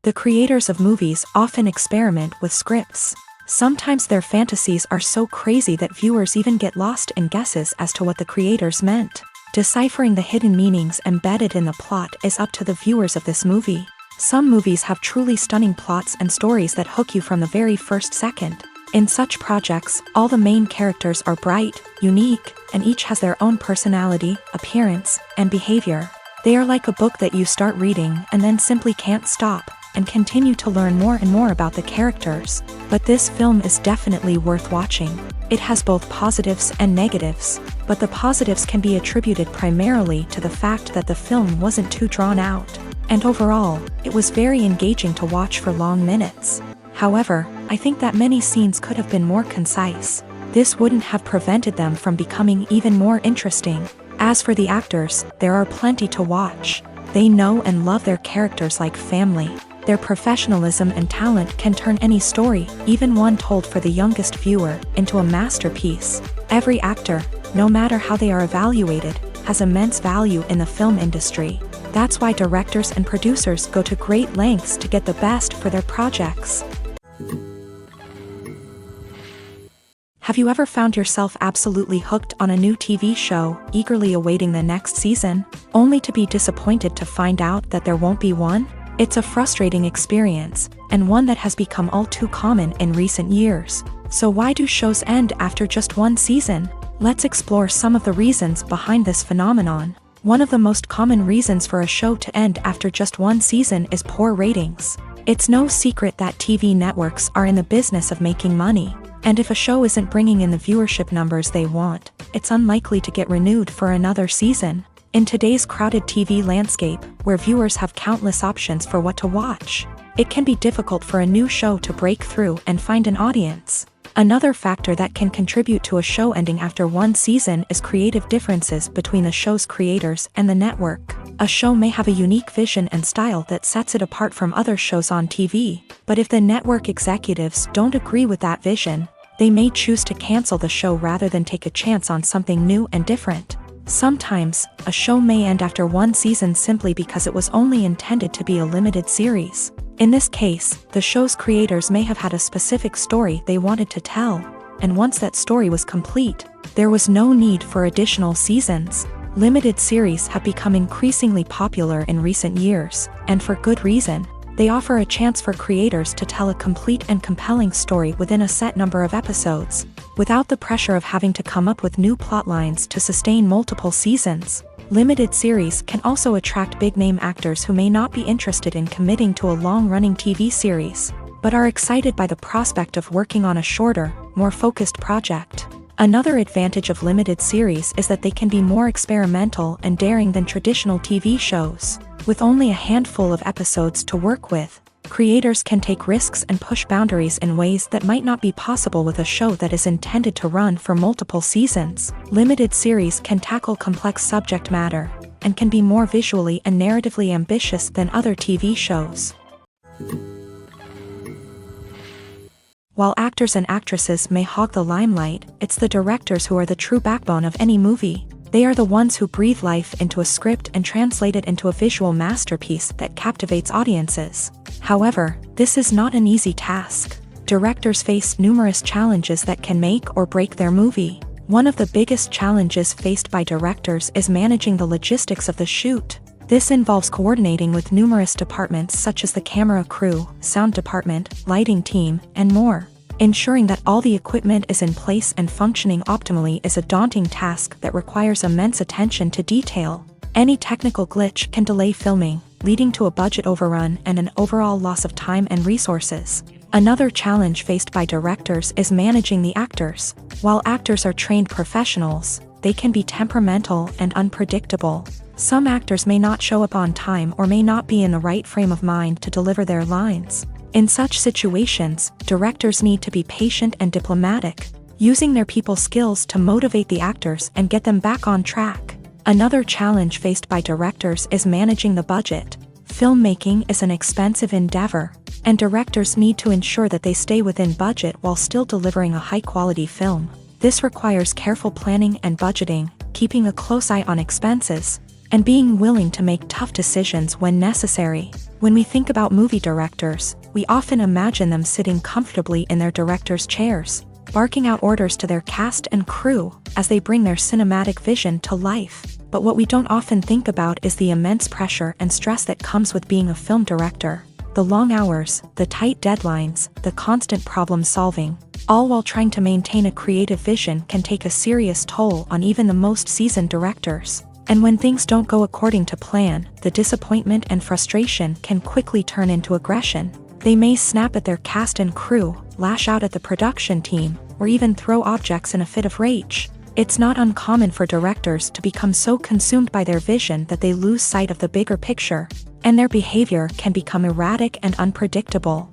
The creators of movies often experiment with scripts. Sometimes their fantasies are so crazy that viewers even get lost in guesses as to what the creators meant. Deciphering the hidden meanings embedded in the plot is up to the viewers of this movie. Some movies have truly stunning plots and stories that hook you from the very first second. In such projects, all the main characters are bright, unique, and each has their own personality, appearance, and behavior. They are like a book that you start reading and then simply can't stop, and continue to learn more and more about the characters. But this film is definitely worth watching. It has both positives and negatives, but the positives can be attributed primarily to the fact that the film wasn't too drawn out, and overall, it was very engaging to watch for long minutes. However, I think that many scenes could have been more concise. This wouldn't have prevented them from becoming even more interesting. As for the actors, there are plenty to watch. They know and love their characters like family. Their professionalism and talent can turn any story, even one told for the youngest viewer, into a masterpiece. Every actor, no matter how they are evaluated, has immense value in the film industry. That's why directors and producers go to great lengths to get the best for their projects. Have you ever found yourself absolutely hooked on a new TV show, eagerly awaiting the next season, only to be disappointed to find out that there won't be one? It's a frustrating experience, and one that has become all too common in recent years. So why do shows end after just one season? Let's explore some of the reasons behind this phenomenon. One of the most common reasons for a show to end after just one season is poor ratings. It's no secret that TV networks are in the business of making money, and if a show isn't bringing in the viewership numbers they want, it's unlikely to get renewed for another season. In today's crowded TV landscape, where viewers have countless options for what to watch, it can be difficult for a new show to break through and find an audience. Another factor that can contribute to a show ending after one season is creative differences between the show's creators and the network. A show may have a unique vision and style that sets it apart from other shows on TV, but if the network executives don't agree with that vision, they may choose to cancel the show rather than take a chance on something new and different. Sometimes, a show may end after one season simply because it was only intended to be a limited series. In this case, the show's creators may have had a specific story they wanted to tell, and once that story was complete, there was no need for additional seasons. Limited series have become increasingly popular in recent years, and for good reason. They offer a chance for creators to tell a complete and compelling story within a set number of episodes, without the pressure of having to come up with new plotlines to sustain multiple seasons. Limited series can also attract big-name actors who may not be interested in committing to a long-running TV series, but are excited by the prospect of working on a shorter, more focused project. Another advantage of limited series is that they can be more experimental and daring than traditional TV shows. With only a handful of episodes to work with, creators can take risks and push boundaries in ways that might not be possible with a show that is intended to run for multiple seasons. Limited series can tackle complex subject matter, and can be more visually and narratively ambitious than other TV shows. While actors and actresses may hog the limelight, it's the directors who are the true backbone of any movie. They are the ones who breathe life into a script and translate it into a visual masterpiece that captivates audiences. However, this is not an easy task. Directors face numerous challenges that can make or break their movie. One of the biggest challenges faced by directors is managing the logistics of the shoot. This involves coordinating with numerous departments such as the camera crew, sound department, lighting team, and more. Ensuring that all the equipment is in place and functioning optimally is a daunting task that requires immense attention to detail. Any technical glitch can delay filming, leading to a budget overrun and an overall loss of time and resources. Another challenge faced by directors is managing the actors. While actors are trained professionals, they can be temperamental and unpredictable. Some actors may not show up on time or may not be in the right frame of mind to deliver their lines. In such situations, directors need to be patient and diplomatic, using their people skills to motivate the actors and get them back on track. Another challenge faced by directors is managing the budget. Filmmaking is an expensive endeavor, and directors need to ensure that they stay within budget while still delivering a high-quality film. This requires careful planning and budgeting, keeping a close eye on expenses, and being willing to make tough decisions when necessary. When we think about movie directors, we often imagine them sitting comfortably in their director's chairs, barking out orders to their cast and crew as they bring their cinematic vision to life. But what we don't often think about is the immense pressure and stress that comes with being a film director. The long hours, the tight deadlines, the constant problem solving, all while trying to maintain a creative vision can take a serious toll on even the most seasoned directors. And when things don't go according to plan, the disappointment and frustration can quickly turn into aggression. They may snap at their cast and crew, lash out at the production team, or even throw objects in a fit of rage. It's not uncommon for directors to become so consumed by their vision that they lose sight of the bigger picture, and their behavior can become erratic and unpredictable.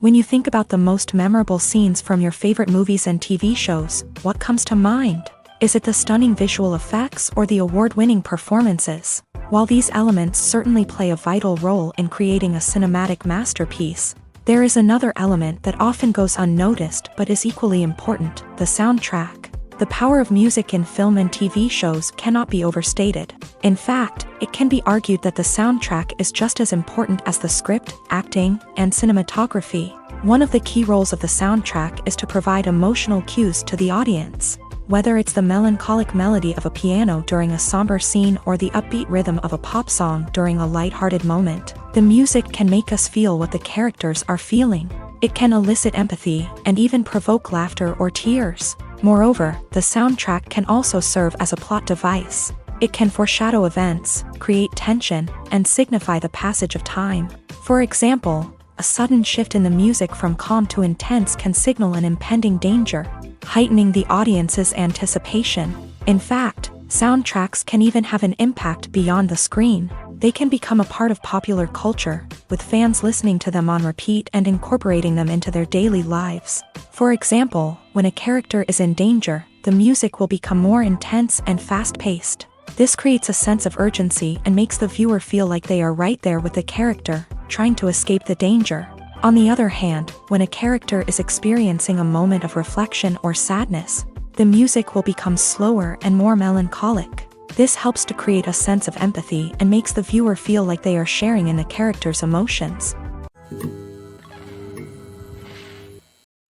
When you think about the most memorable scenes from your favorite movies and TV shows, what comes to mind? Is it the stunning visual effects or the award-winning performances? While these elements certainly play a vital role in creating a cinematic masterpiece, there is another element that often goes unnoticed but is equally important: the soundtrack. The power of music in film and TV shows cannot be overstated. In fact, it can be argued that the soundtrack is just as important as the script, acting, and cinematography. One of the key roles of the soundtrack is to provide emotional cues to the audience. Whether it's the melancholic melody of a piano during a somber scene or the upbeat rhythm of a pop song during a lighthearted moment, the music can make us feel what the characters are feeling. It can elicit empathy and even provoke laughter or tears. Moreover, the soundtrack can also serve as a plot device. It can foreshadow events, create tension, and signify the passage of time. For example, a sudden shift in the music from calm to intense can signal an impending danger, heightening the audience's anticipation. In fact, soundtracks can even have an impact beyond the screen. They can become a part of popular culture, with fans listening to them on repeat and incorporating them into their daily lives. For example, when a character is in danger, the music will become more intense and fast-paced. This creates a sense of urgency and makes the viewer feel like they are right there with the character, trying to escape the danger. On the other hand, when a character is experiencing a moment of reflection or sadness, the music will become slower and more melancholic. This helps to create a sense of empathy and makes the viewer feel like they are sharing in the character's emotions.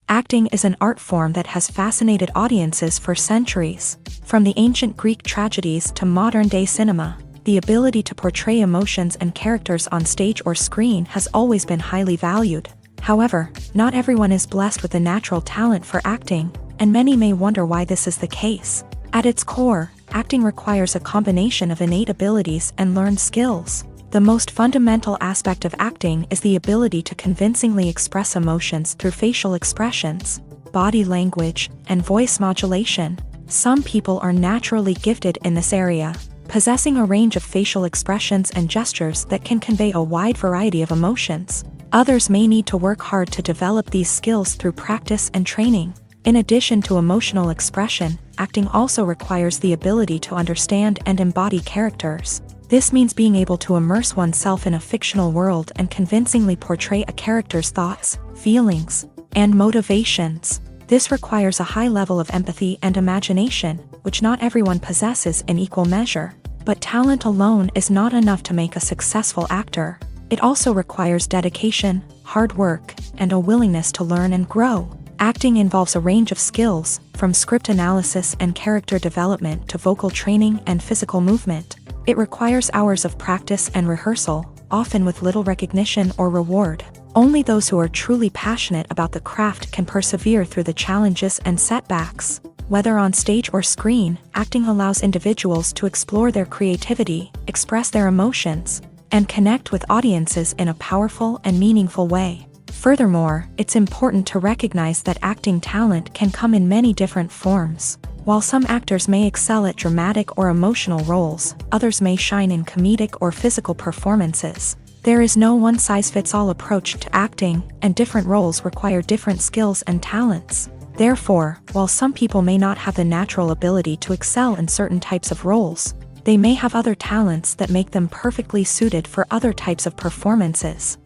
Acting is an art form that has fascinated audiences for centuries. From the ancient Greek tragedies to modern-day cinema, the ability to portray emotions and characters on stage or screen has always been highly valued. However, not everyone is blessed with a natural talent for acting, and many may wonder why this is the case. At its core, acting requires a combination of innate abilities and learned skills. The most fundamental aspect of acting is the ability to convincingly express emotions through facial expressions, body language, and voice modulation. Some people are naturally gifted in this area, possessing a range of facial expressions and gestures that can convey a wide variety of emotions. Others may need to work hard to develop these skills through practice and training. In addition to emotional expression, acting also requires the ability to understand and embody characters. This means being able to immerse oneself in a fictional world and convincingly portray a character's thoughts, feelings, and motivations. This requires a high level of empathy and imagination, which not everyone possesses in equal measure. But talent alone is not enough to make a successful actor. It also requires dedication, hard work, and a willingness to learn and grow. Acting involves a range of skills, from script analysis and character development to vocal training and physical movement. It requires hours of practice and rehearsal, often with little recognition or reward. Only those who are truly passionate about the craft can persevere through the challenges and setbacks. Whether on stage or screen, acting allows individuals to explore their creativity, express their emotions, and connect with audiences in a powerful and meaningful way. Furthermore, it's important to recognize that acting talent can come in many different forms. While some actors may excel at dramatic or emotional roles, others may shine in comedic or physical performances. There is no one-size-fits-all approach to acting, and different roles require different skills and talents. Therefore, while some people may not have the natural ability to excel in certain types of roles, they may have other talents that make them perfectly suited for other types of performances.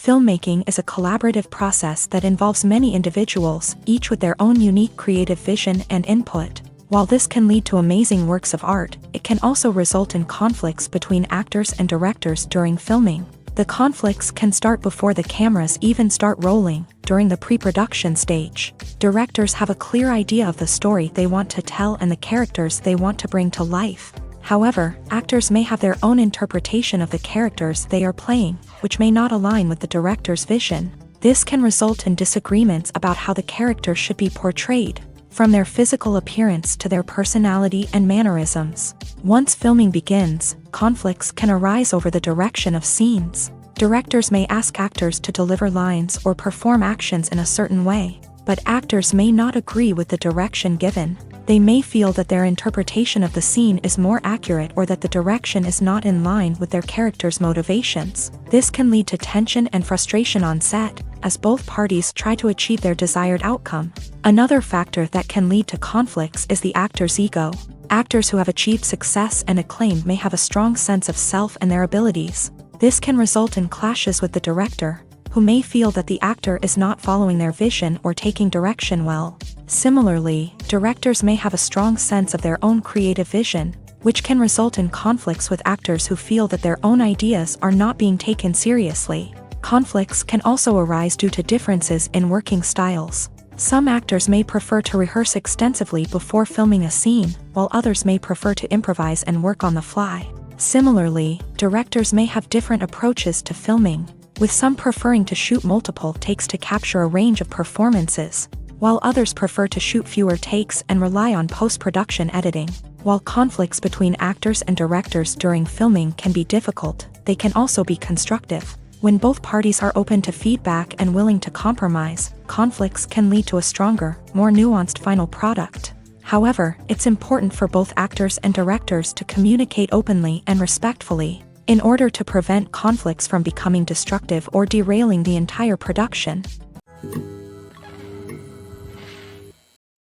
Filmmaking is a collaborative process that involves many individuals, each with their own unique creative vision and input. While this can lead to amazing works of art, it can also result in conflicts between actors and directors during filming. The conflicts can start before the cameras even start rolling, during the pre-production stage. Directors have a clear idea of the story they want to tell and the characters they want to bring to life. However, actors may have their own interpretation of the characters they are playing, which may not align with the director's vision. This can result in disagreements about how the character should be portrayed, from their physical appearance to their personality and mannerisms. Once filming begins, conflicts can arise over the direction of scenes. Directors may ask actors to deliver lines or perform actions in a certain way, but actors may not agree with the direction given. They may feel that their interpretation of the scene is more accurate or that the direction is not in line with their character's motivations. This can lead to tension and frustration on set, as both parties try to achieve their desired outcome. Another factor that can lead to conflicts is the actor's ego. Actors who have achieved success and acclaim may have a strong sense of self and their abilities. This can result in clashes with the director, who may feel that the actor is not following their vision or taking direction well. Similarly, directors may have a strong sense of their own creative vision, which can result in conflicts with actors who feel that their own ideas are not being taken seriously. Conflicts can also arise due to differences in working styles. Some actors may prefer to rehearse extensively before filming a scene, while others may prefer to improvise and work on the fly. Similarly, directors may have different approaches to filming, with some preferring to shoot multiple takes to capture a range of performances, while others prefer to shoot fewer takes and rely on post-production editing. While conflicts between actors and directors during filming can be difficult, they can also be constructive. When both parties are open to feedback and willing to compromise, conflicts can lead to a stronger, more nuanced final product. However, it's important for both actors and directors to communicate openly and respectfully, in order to prevent conflicts from becoming destructive or derailing the entire production.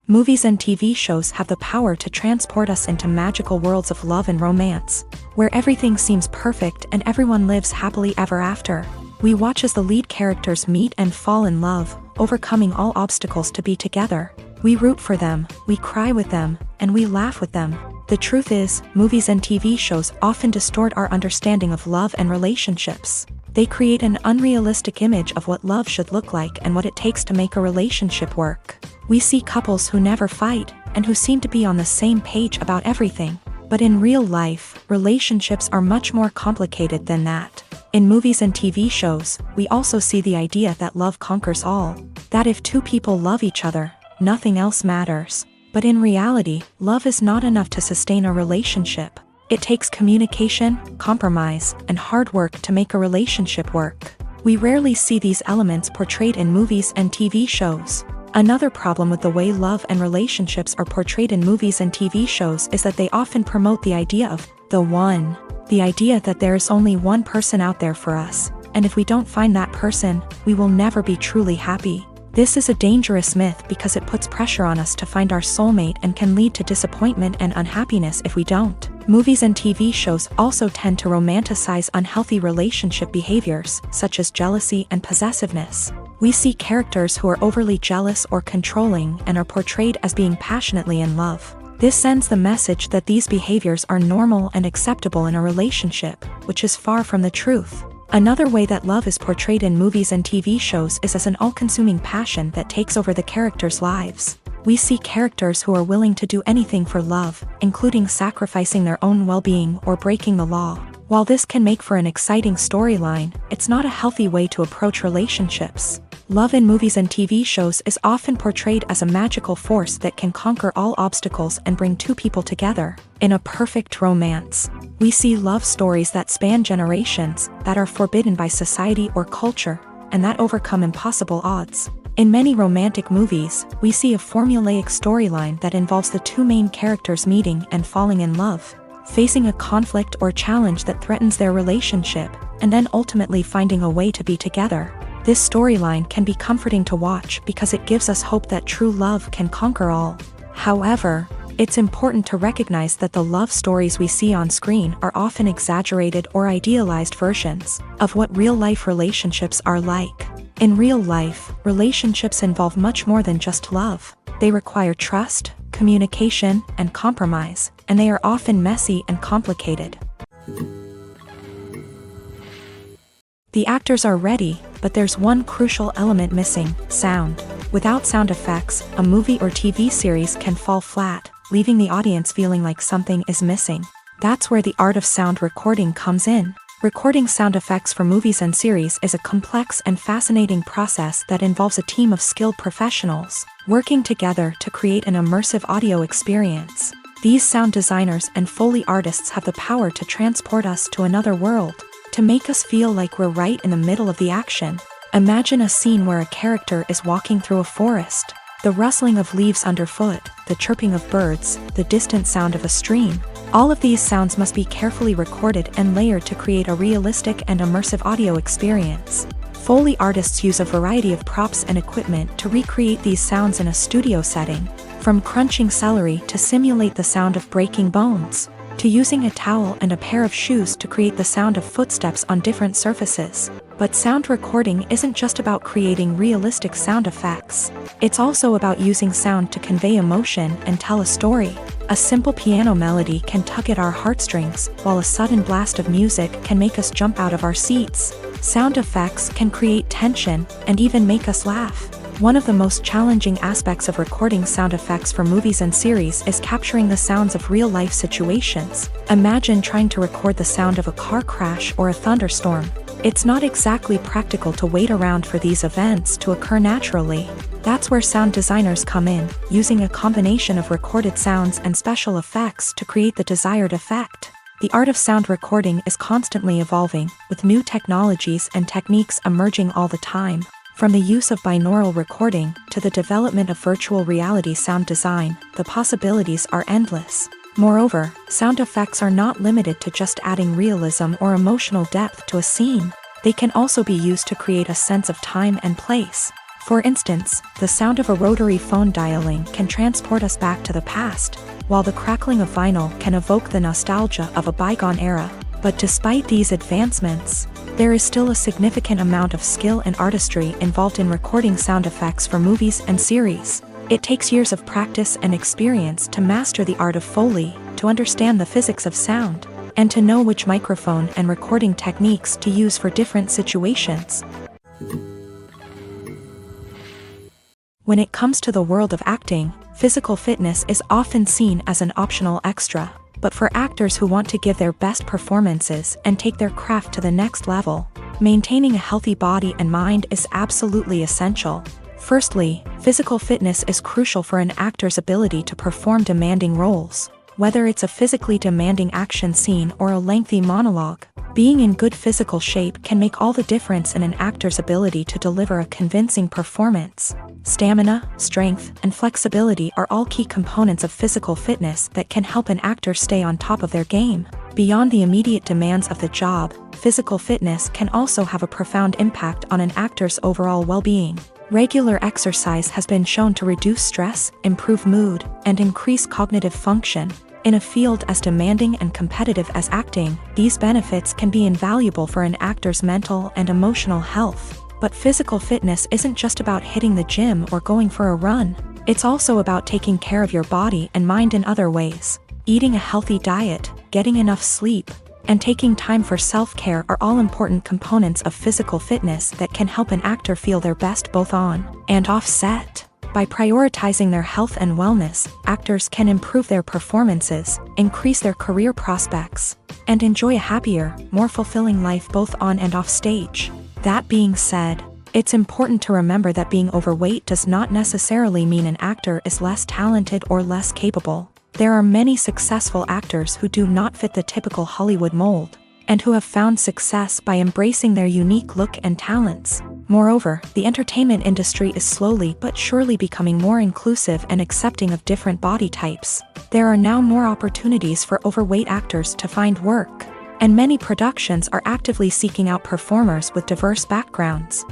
Movies and TV shows have the power to transport us into magical worlds of love and romance, where everything seems perfect and everyone lives happily ever after. We watch as the lead characters meet and fall in love, overcoming all obstacles to be together. We root for them, we cry with them, and we laugh with them. The truth is, movies and TV shows often distort our understanding of love and relationships. They create an unrealistic image of what love should look like and what it takes to make a relationship work. We see couples who never fight, and who seem to be on the same page about everything. But in real life, relationships are much more complicated than that. In movies and TV shows, we also see the idea that love conquers all. That if two people love each other, nothing else matters. But in reality, love is not enough to sustain a relationship. It takes communication, compromise, and hard work to make a relationship work. We rarely see these elements portrayed in movies and TV shows. Another problem with the way love and relationships are portrayed in movies and TV shows is that they often promote the idea of the one. The idea that there is only one person out there for us, and if we don't find that person, we will never be truly happy. This is a dangerous myth because it puts pressure on us to find our soulmate and can lead to disappointment and unhappiness if we don't. Movies and TV shows also tend to romanticize unhealthy relationship behaviors, such as jealousy and possessiveness. We see characters who are overly jealous or controlling and are portrayed as being passionately in love. This sends the message that these behaviors are normal and acceptable in a relationship, which is far from the truth. Another way that love is portrayed in movies and TV shows is as an all-consuming passion that takes over the characters' lives. We see characters who are willing to do anything for love, including sacrificing their own well-being or breaking the law. While this can make for an exciting storyline, it's not a healthy way to approach relationships. Love in movies and TV shows is often portrayed as a magical force that can conquer all obstacles and bring two people together in a perfect romance. We see love stories that span generations, that are forbidden by society or culture, and that overcome impossible odds. In many romantic movies, we see a formulaic storyline that involves the two main characters meeting and falling in love, facing a conflict or challenge that threatens their relationship, and then ultimately finding a way to be together. This storyline can be comforting to watch because it gives us hope that true love can conquer all. However, it's important to recognize that the love stories we see on screen are often exaggerated or idealized versions of what real-life relationships are like. In real life, relationships involve much more than just love. They require trust, communication, and compromise, and they are often messy and complicated. The actors are ready, but there's one crucial element missing: sound. Without sound effects, a movie or TV series can fall flat, leaving the audience feeling like something is missing. That's where the art of sound recording comes in. Recording sound effects for movies and series is a complex and fascinating process that involves a team of skilled professionals working together to create an immersive audio experience. These sound designers and Foley artists have the power to transport us to another world, to make us feel like we're right in the middle of the action. Imagine a scene where a character is walking through a forest. The rustling of leaves underfoot, the chirping of birds, the distant sound of a stream. All of these sounds must be carefully recorded and layered to create a realistic and immersive audio experience. Foley artists use a variety of props and equipment to recreate these sounds in a studio setting, from crunching celery to simulate the sound of breaking bones, to using a towel and a pair of shoes to create the sound of footsteps on different surfaces. But sound recording isn't just about creating realistic sound effects. It's also about using sound to convey emotion and tell a story. A simple piano melody can tug at our heartstrings, while a sudden blast of music can make us jump out of our seats. Sound effects can create tension and even make us laugh. One of the most challenging aspects of recording sound effects for movies and series is capturing the sounds of real-life situations. Imagine trying to record the sound of a car crash or a thunderstorm. It's not exactly practical to wait around for these events to occur naturally. That's where sound designers come in, using a combination of recorded sounds and special effects to create the desired effect. The art of sound recording is constantly evolving, with new technologies and techniques emerging all the time. From the use of binaural recording to the development of virtual reality sound design, the possibilities are endless. Moreover, sound effects are not limited to just adding realism or emotional depth to a scene. They can also be used to create a sense of time and place. For instance, the sound of a rotary phone dialing can transport us back to the past, while the crackling of vinyl can evoke the nostalgia of a bygone era. But despite these advancements, there is still a significant amount of skill and artistry involved in recording sound effects for movies and series. It takes years of practice and experience to master the art of Foley, to understand the physics of sound, and to know which microphone and recording techniques to use for different situations. When it comes to the world of acting, physical fitness is often seen as an optional extra. But for actors who want to give their best performances and take their craft to the next level, maintaining a healthy body and mind is absolutely essential. Firstly, physical fitness is crucial for an actor's ability to perform demanding roles. Whether it's a physically demanding action scene or a lengthy monologue, being in good physical shape can make all the difference in an actor's ability to deliver a convincing performance. Stamina, strength, and flexibility are all key components of physical fitness that can help an actor stay on top of their game. Beyond the immediate demands of the job, physical fitness can also have a profound impact on an actor's overall well-being. Regular exercise has been shown to reduce stress, improve mood, and increase cognitive function. In a field as demanding and competitive as acting, these benefits can be invaluable for an actor's mental and emotional health. But physical fitness isn't just about hitting the gym or going for a run. It's also about taking care of your body and mind in other ways. Eating a healthy diet, getting enough sleep, and taking time for self-care are all important components of physical fitness that can help an actor feel their best both on and off set. By prioritizing their health and wellness, actors can improve their performances, increase their career prospects, and enjoy a happier, more fulfilling life both on and off stage. That being said, it's important to remember that being overweight does not necessarily mean an actor is less talented or less capable. There are many successful actors who do not fit the typical Hollywood mold, and who have found success by embracing their unique look and talents. Moreover, the entertainment industry is slowly but surely becoming more inclusive and accepting of different body types. There are now more opportunities for overweight actors to find work, and many productions are actively seeking out performers with diverse backgrounds.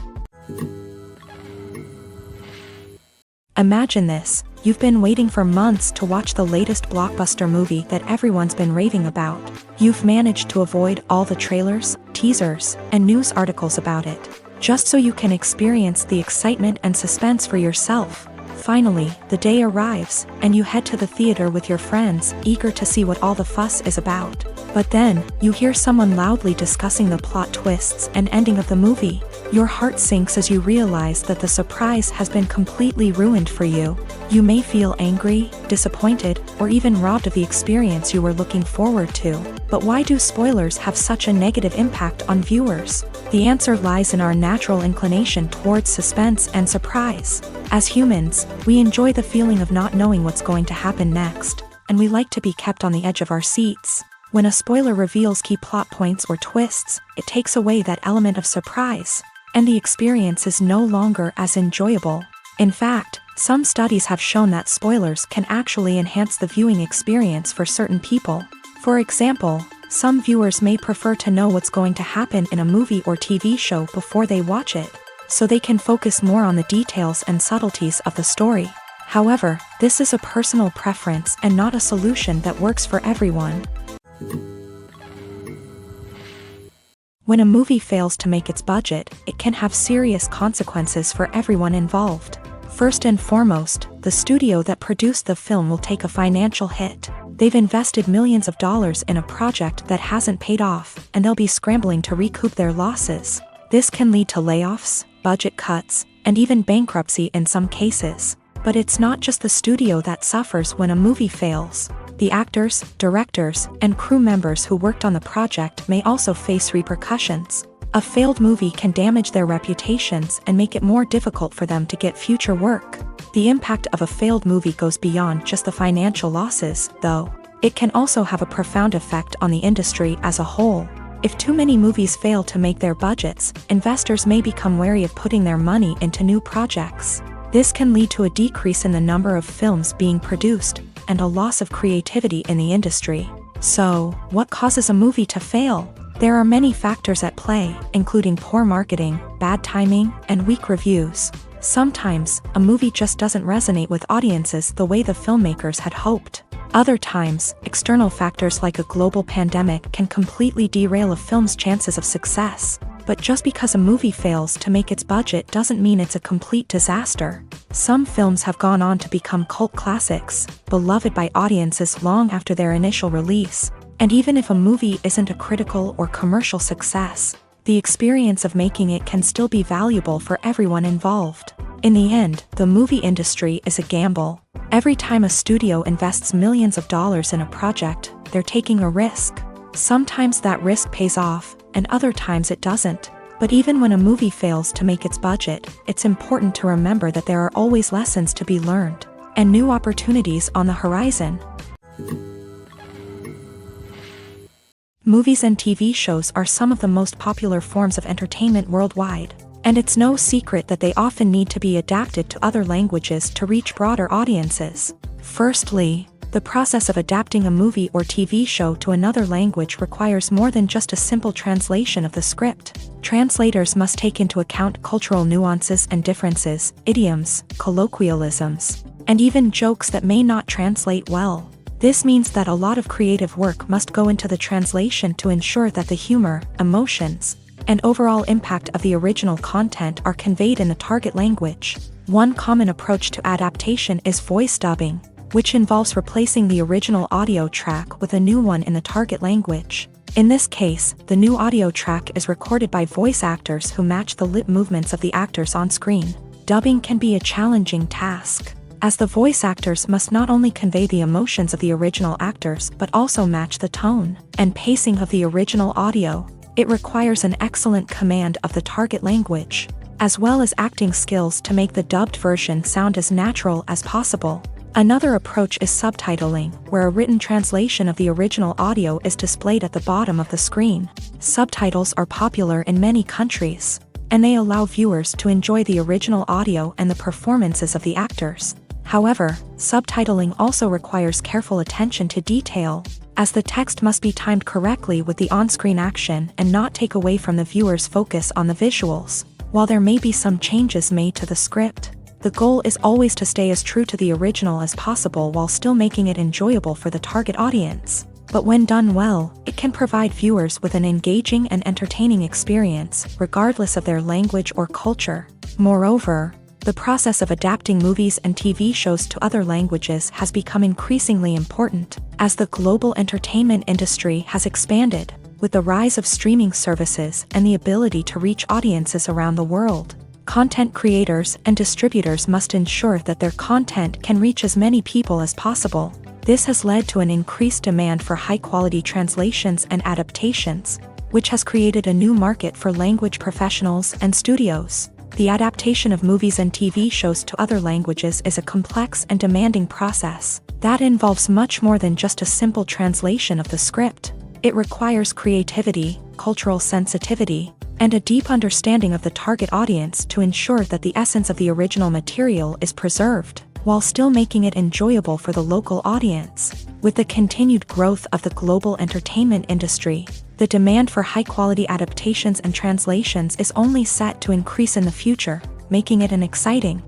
Imagine this: you've been waiting for months to watch the latest blockbuster movie that everyone's been raving about. You've managed to avoid all the trailers, teasers, and news articles about it, just so you can experience the excitement and suspense for yourself. Finally, the day arrives, and you head to the theater with your friends, eager to see what all the fuss is about. But then, you hear someone loudly discussing the plot twists and ending of the movie. Your heart sinks as you realize that the surprise has been completely ruined for you. You may feel angry, disappointed, or even robbed of the experience you were looking forward to. But why do spoilers have such a negative impact on viewers? The answer lies in our natural inclination towards suspense and surprise. As humans, we enjoy the feeling of not knowing what's going to happen next, and we like to be kept on the edge of our seats. When a spoiler reveals key plot points or twists, it takes away that element of surprise, and the experience is no longer as enjoyable. In fact, some studies have shown that spoilers can actually enhance the viewing experience for certain people. For example, some viewers may prefer to know what's going to happen in a movie or TV show before they watch it, so they can focus more on the details and subtleties of the story. However, this is a personal preference and not a solution that works for everyone. When a movie fails to make its budget, it can have serious consequences for everyone involved. First and foremost, the studio that produced the film will take a financial hit. They've invested millions of dollars in a project that hasn't paid off, and they'll be scrambling to recoup their losses. This can lead to layoffs, budget cuts, and even bankruptcy in some cases. But it's not just the studio that suffers when a movie fails. The actors, directors, and crew members who worked on the project may also face repercussions. A failed movie can damage their reputations and make it more difficult for them to get future work. The impact of a failed movie goes beyond just the financial losses, though. It can also have a profound effect on the industry as a whole. If too many movies fail to make their budgets, investors may become wary of putting their money into new projects. This can lead to a decrease in the number of films being produced, and a loss of creativity in the industry. So, what causes a movie to fail? There are many factors at play, including poor marketing, bad timing, and weak reviews. Sometimes, a movie just doesn't resonate with audiences the way the filmmakers had hoped. Other times, external factors like a global pandemic can completely derail a film's chances of success. But just because a movie fails to make its budget doesn't mean it's a complete disaster. Some films have gone on to become cult classics, beloved by audiences long after their initial release. And even if a movie isn't a critical or commercial success, the experience of making it can still be valuable for everyone involved. In the end, the movie industry is a gamble. Every time a studio invests millions of dollars in a project, they're taking a risk. Sometimes that risk pays off, and other times it doesn't. But even when a movie fails to make its budget, it's important to remember that there are always lessons to be learned, and new opportunities on the horizon. Movies and TV shows are some of the most popular forms of entertainment worldwide, and it's no secret that they often need to be adapted to other languages to reach broader audiences. Firstly, the process of adapting a movie or TV show to another language requires more than just a simple translation of the script. Translators must take into account cultural nuances and differences, idioms, colloquialisms, and even jokes that may not translate well. This means that a lot of creative work must go into the translation to ensure that the humor, emotions, and overall impact of the original content are conveyed in the target language. One common approach to adaptation is voice dubbing, which involves replacing the original audio track with a new one in the target language. In this case, the new audio track is recorded by voice actors who match the lip movements of the actors on screen. Dubbing can be a challenging task, as the voice actors must not only convey the emotions of the original actors but also match the tone and pacing of the original audio. It requires an excellent command of the target language, as well as acting skills to make the dubbed version sound as natural as possible. Another approach is subtitling, where a written translation of the original audio is displayed at the bottom of the screen. Subtitles are popular in many countries, and they allow viewers to enjoy the original audio and the performances of the actors. However, subtitling also requires careful attention to detail, as the text must be timed correctly with the on-screen action and not take away from the viewer's focus on the visuals. While there may be some changes made to the script, the goal is always to stay as true to the original as possible while still making it enjoyable for the target audience. But when done well, it can provide viewers with an engaging and entertaining experience, regardless of their language or culture. Moreover, The process of adapting movies and TV shows to other languages has become increasingly important as the global entertainment industry has expanded, with the rise of streaming services and the ability to reach audiences around the world. Content creators and distributors must ensure that their content can reach as many people as possible. This has led to an increased demand for high-quality translations and adaptations, which has created a new market for language professionals and studios. The adaptation of movies and TV shows to other languages is a complex and demanding process that involves much more than just a simple translation of the script. It requires creativity, cultural sensitivity, and a deep understanding of the target audience to ensure that the essence of the original material is preserved, while still making it enjoyable for the local audience. With the continued growth of the global entertainment industry, the demand for high-quality adaptations and translations is only set to increase in the future, making it an exciting.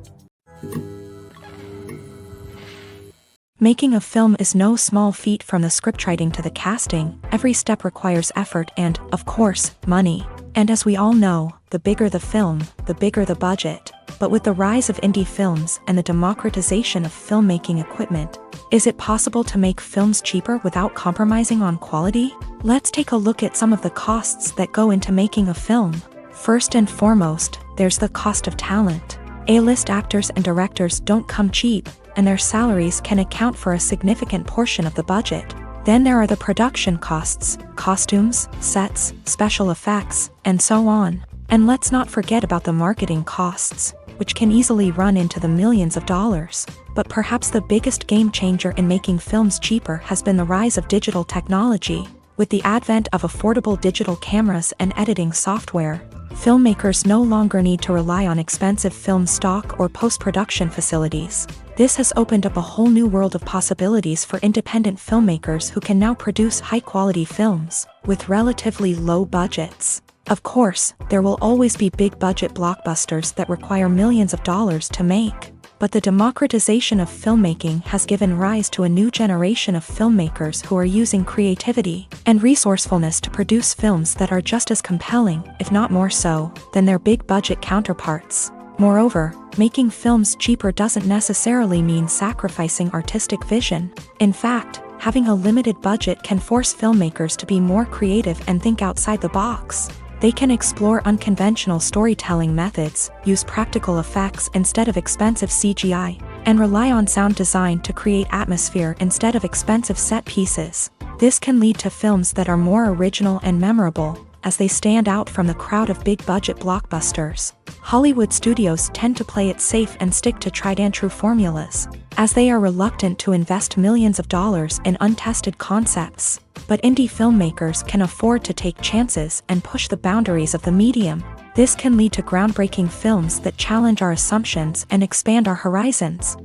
Making a film is no small feat. From the scriptwriting to the casting, every step requires effort and, of course, money. And as we all know, the bigger the film, the bigger the budget. But with the rise of indie films and the democratization of filmmaking equipment, is it possible to make films cheaper without compromising on quality? Let's take a look at some of the costs that go into making a film. First and foremost, there's the cost of talent. A-list actors and directors don't come cheap, and their salaries can account for a significant portion of the budget. Then there are the production costs, costumes, sets, special effects, and so on. And let's not forget about the marketing costs, which can easily run into the millions of dollars. But perhaps the biggest game changer in making films cheaper has been the rise of digital technology. With the advent of affordable digital cameras and editing software, filmmakers no longer need to rely on expensive film stock or post-production facilities. This has opened up a whole new world of possibilities for independent filmmakers who can now produce high-quality films with relatively low budgets. Of course, there will always be big-budget blockbusters that require millions of dollars to make. But the democratization of filmmaking has given rise to a new generation of filmmakers who are using creativity and resourcefulness to produce films that are just as compelling, if not more so, than their big-budget counterparts. Moreover, making films cheaper doesn't necessarily mean sacrificing artistic vision. In fact, having a limited budget can force filmmakers to be more creative and think outside the box. They can explore unconventional storytelling methods, use practical effects instead of expensive CGI, and rely on sound design to create atmosphere instead of expensive set pieces. This can lead to films that are more original and memorable, as they stand out from the crowd of big-budget blockbusters. Hollywood studios tend to play it safe and stick to tried-and-true formulas, as they are reluctant to invest millions of dollars in untested concepts. But indie filmmakers can afford to take chances and push the boundaries of the medium. This can lead to groundbreaking films that challenge our assumptions and expand our horizons.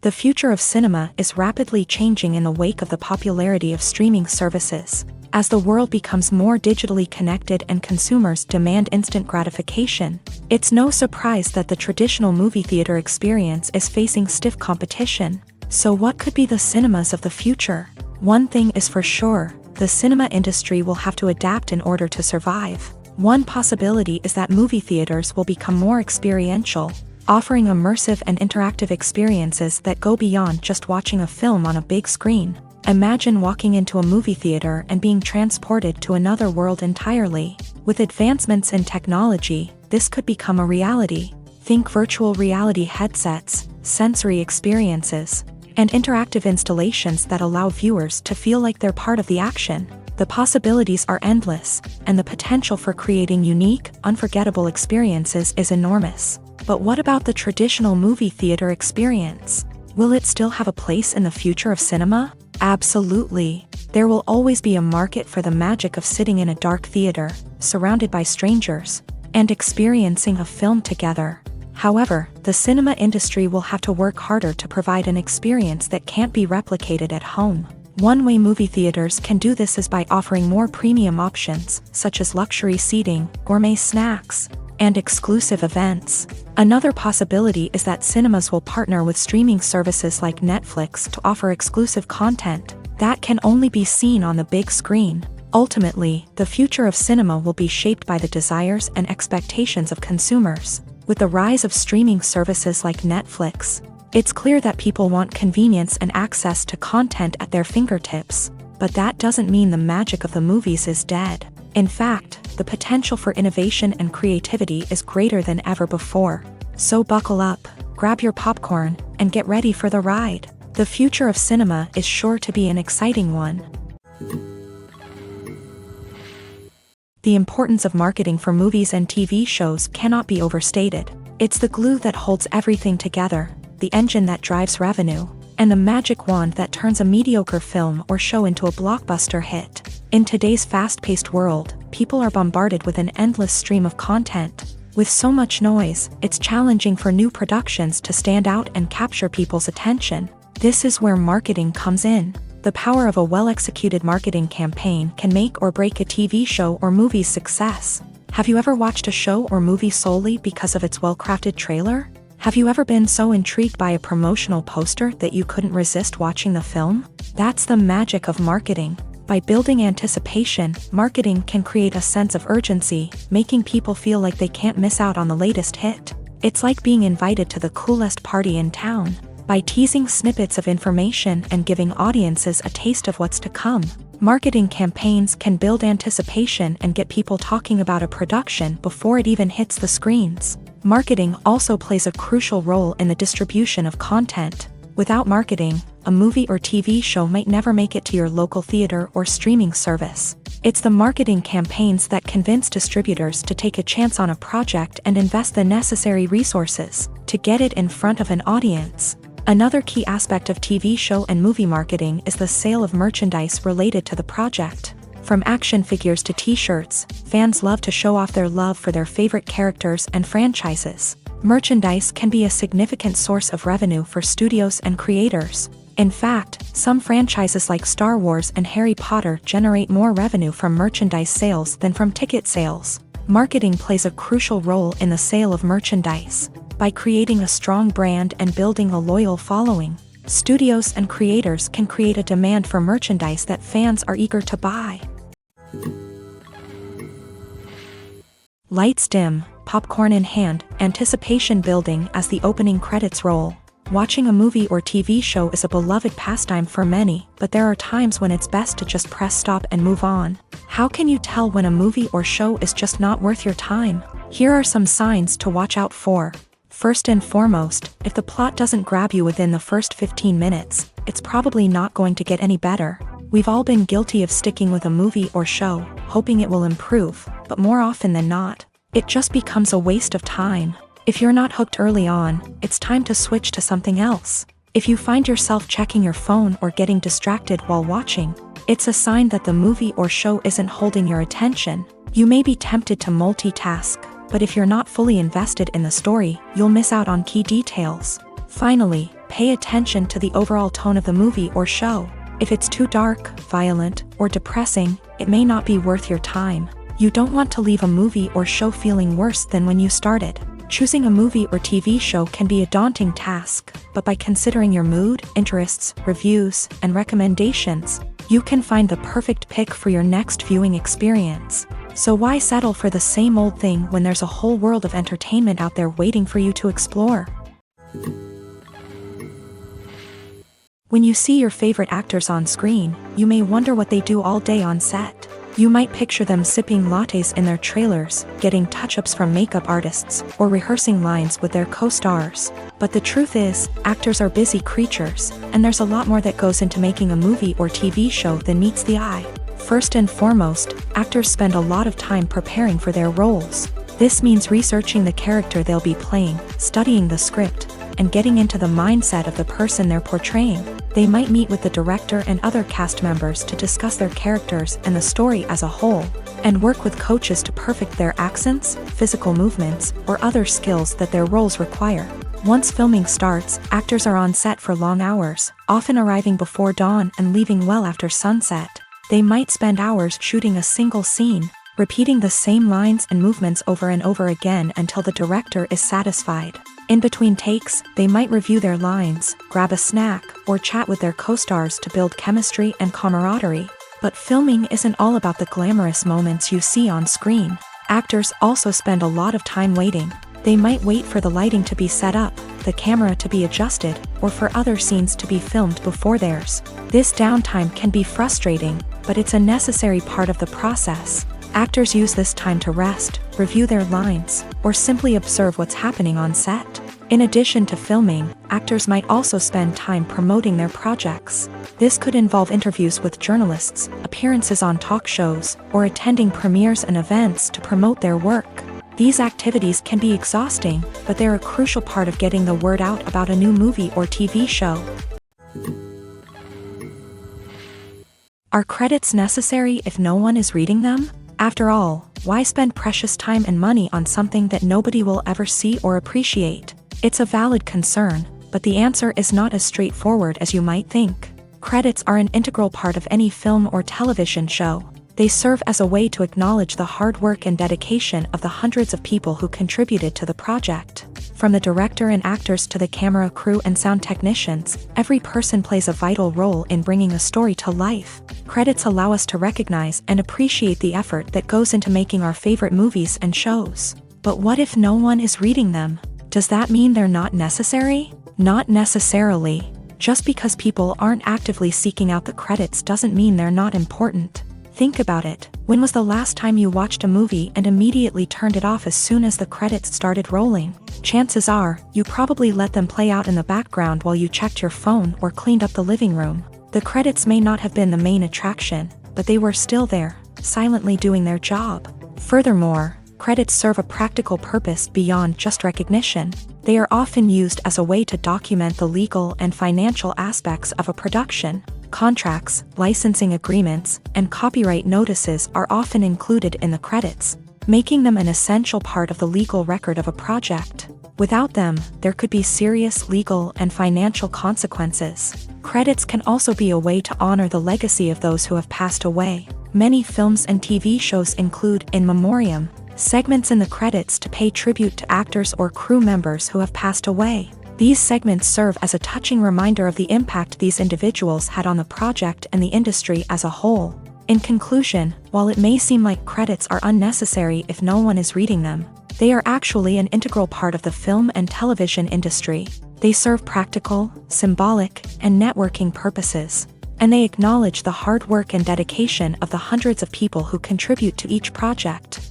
The future of cinema is rapidly changing in the wake of the popularity of streaming services. As the world becomes more digitally connected and consumers demand instant gratification, it's no surprise that the traditional movie theater experience is facing stiff competition. So what could be the cinemas of the future? One thing is for sure, the cinema industry will have to adapt in order to survive. One possibility is that movie theaters will become more experiential, offering immersive and interactive experiences that go beyond just watching a film on a big screen. Imagine walking into a movie theater and being transported to another world entirely. With advancements in technology, this could become a reality. Think virtual reality headsets, sensory experiences, and interactive installations that allow viewers to feel like they're part of the action. The possibilities are endless, and the potential for creating unique, unforgettable experiences is enormous. But what about the traditional movie theater experience? Will it still have a place in the future of cinema? Absolutely. There will always be a market for the magic of sitting in a dark theater, surrounded by strangers, and experiencing a film together. However, the cinema industry will have to work harder to provide an experience that can't be replicated at home. One way movie theaters can do this is by offering more premium options, such as luxury seating, gourmet snacks, and exclusive events. Another possibility is that cinemas will partner with streaming services like Netflix to offer exclusive content that can only be seen on the big screen. Ultimately, the future of cinema will be shaped by the desires and expectations of consumers. With the rise of streaming services like Netflix, it's clear that people want convenience and access to content at their fingertips. But that doesn't mean the magic of the movies is dead. In fact, the potential for innovation and creativity is greater than ever before. So buckle up, grab your popcorn, and get ready for the ride. The future of cinema is sure to be an exciting one. The importance of marketing for movies and TV shows cannot be overstated. It's the glue that holds everything together, the engine that drives revenue, and the magic wand that turns a mediocre film or show into a blockbuster hit. In today's fast-paced world, people are bombarded with an endless stream of content. With so much noise, it's challenging for new productions to stand out and capture people's attention. This is where marketing comes in. The power of a well-executed marketing campaign can make or break a TV show or movie's success. Have you ever watched a show or movie solely because of its well-crafted trailer? Have you ever been so intrigued by a promotional poster that you couldn't resist watching the film? That's the magic of marketing. By building anticipation, marketing can create a sense of urgency, making people feel like they can't miss out on the latest hit. It's like being invited to the coolest party in town. By teasing snippets of information and giving audiences a taste of what's to come, marketing campaigns can build anticipation and get people talking about a production before it even hits the screens. Marketing also plays a crucial role in the distribution of content. Without marketing, a movie or TV show might never make it to your local theater or streaming service. It's the marketing campaigns that convince distributors to take a chance on a project and invest the necessary resources to get it in front of an audience. Another key aspect of TV show and movie marketing is the sale of merchandise related to the project. From action figures to t-shirts, fans love to show off their love for their favorite characters and franchises. Merchandise can be a significant source of revenue for studios and creators. In fact, some franchises like Star Wars and Harry Potter generate more revenue from merchandise sales than from ticket sales. Marketing plays a crucial role in the sale of merchandise. By creating a strong brand and building a loyal following, studios and creators can create a demand for merchandise that fans are eager to buy. Lights dim, popcorn in hand, anticipation building as the opening credits roll. Watching a movie or TV show is a beloved pastime for many, but there are times when it's best to just press stop and move on. How can you tell when a movie or show is just not worth your time? Here are some signs to watch out for. First and foremost, if the plot doesn't grab you within the first 15 minutes, it's probably not going to get any better. We've all been guilty of sticking with a movie or show, hoping it will improve, but more often than not, it just becomes a waste of time. If you're not hooked early on, it's time to switch to something else. If you find yourself checking your phone or getting distracted while watching, it's a sign that the movie or show isn't holding your attention. You may be tempted to multitask, but if you're not fully invested in the story, you'll miss out on key details. Finally, pay attention to the overall tone of the movie or show. If it's too dark, violent, or depressing, it may not be worth your time. You don't want to leave a movie or show feeling worse than when you started. Choosing a movie or TV show can be a daunting task, but by considering your mood, interests, reviews, and recommendations, you can find the perfect pick for your next viewing experience. So why settle for the same old thing when there's a whole world of entertainment out there waiting for you to explore? When you see your favorite actors on screen, you may wonder what they do all day on set. You might picture them sipping lattes in their trailers, getting touch-ups from makeup artists, or rehearsing lines with their co-stars. But the truth is, actors are busy creatures, and there's a lot more that goes into making a movie or TV show than meets the eye. First and foremost, actors spend a lot of time preparing for their roles. This means researching the character they'll be playing, studying the script, and getting into the mindset of the person they're portraying. They might meet with the director and other cast members to discuss their characters and the story as a whole, and work with coaches to perfect their accents, physical movements, or other skills that their roles require. Once filming starts, actors are on set for long hours, often arriving before dawn and leaving well after sunset. They might spend hours shooting a single scene, repeating the same lines and movements over and over again until the director is satisfied. In between takes, they might review their lines, grab a snack, or chat with their co-stars to build chemistry and camaraderie. But filming isn't all about the glamorous moments you see on screen. Actors also spend a lot of time waiting. They might wait for the lighting to be set up, the camera to be adjusted, or for other scenes to be filmed before theirs. This downtime can be frustrating, but it's a necessary part of the process. Actors use this time to rest, review their lines, or simply observe what's happening on set. In addition to filming, actors might also spend time promoting their projects. This could involve interviews with journalists, appearances on talk shows, or attending premieres and events to promote their work. These activities can be exhausting, but they're a crucial part of getting the word out about a new movie or TV show. Are credits necessary if no one is reading them? After all, why spend precious time and money on something that nobody will ever see or appreciate? It's a valid concern, but the answer is not as straightforward as you might think. Credits are an integral part of any film or television show. They serve as a way to acknowledge the hard work and dedication of the hundreds of people who contributed to the project. From the director and actors to the camera crew and sound technicians, every person plays a vital role in bringing a story to life. Credits allow us to recognize and appreciate the effort that goes into making our favorite movies and shows. But what if no one is reading them? Does that mean they're not necessary? Not necessarily. Just because people aren't actively seeking out the credits doesn't mean they're not important. Think about it. When was the last time you watched a movie and immediately turned it off as soon as the credits started rolling? Chances are, you probably let them play out in the background while you checked your phone or cleaned up the living room. The credits may not have been the main attraction, but they were still there, silently doing their job. Furthermore, credits serve a practical purpose beyond just recognition. They are often used as a way to document the legal and financial aspects of a production. Contracts, licensing agreements, and copyright notices are often included in the credits, making them an essential part of the legal record of a project. Without them, there could be serious legal and financial consequences. Credits can also be a way to honor the legacy of those who have passed away. Many films and TV shows include in memoriam segments in the credits to pay tribute to actors or crew members who have passed away. These segments serve as a touching reminder of the impact these individuals had on the project and the industry as a whole. In conclusion, while it may seem like credits are unnecessary if no one is reading them, they are actually an integral part of the film and television industry. They serve practical, symbolic, and networking purposes, and they acknowledge the hard work and dedication of the hundreds of people who contribute to each project.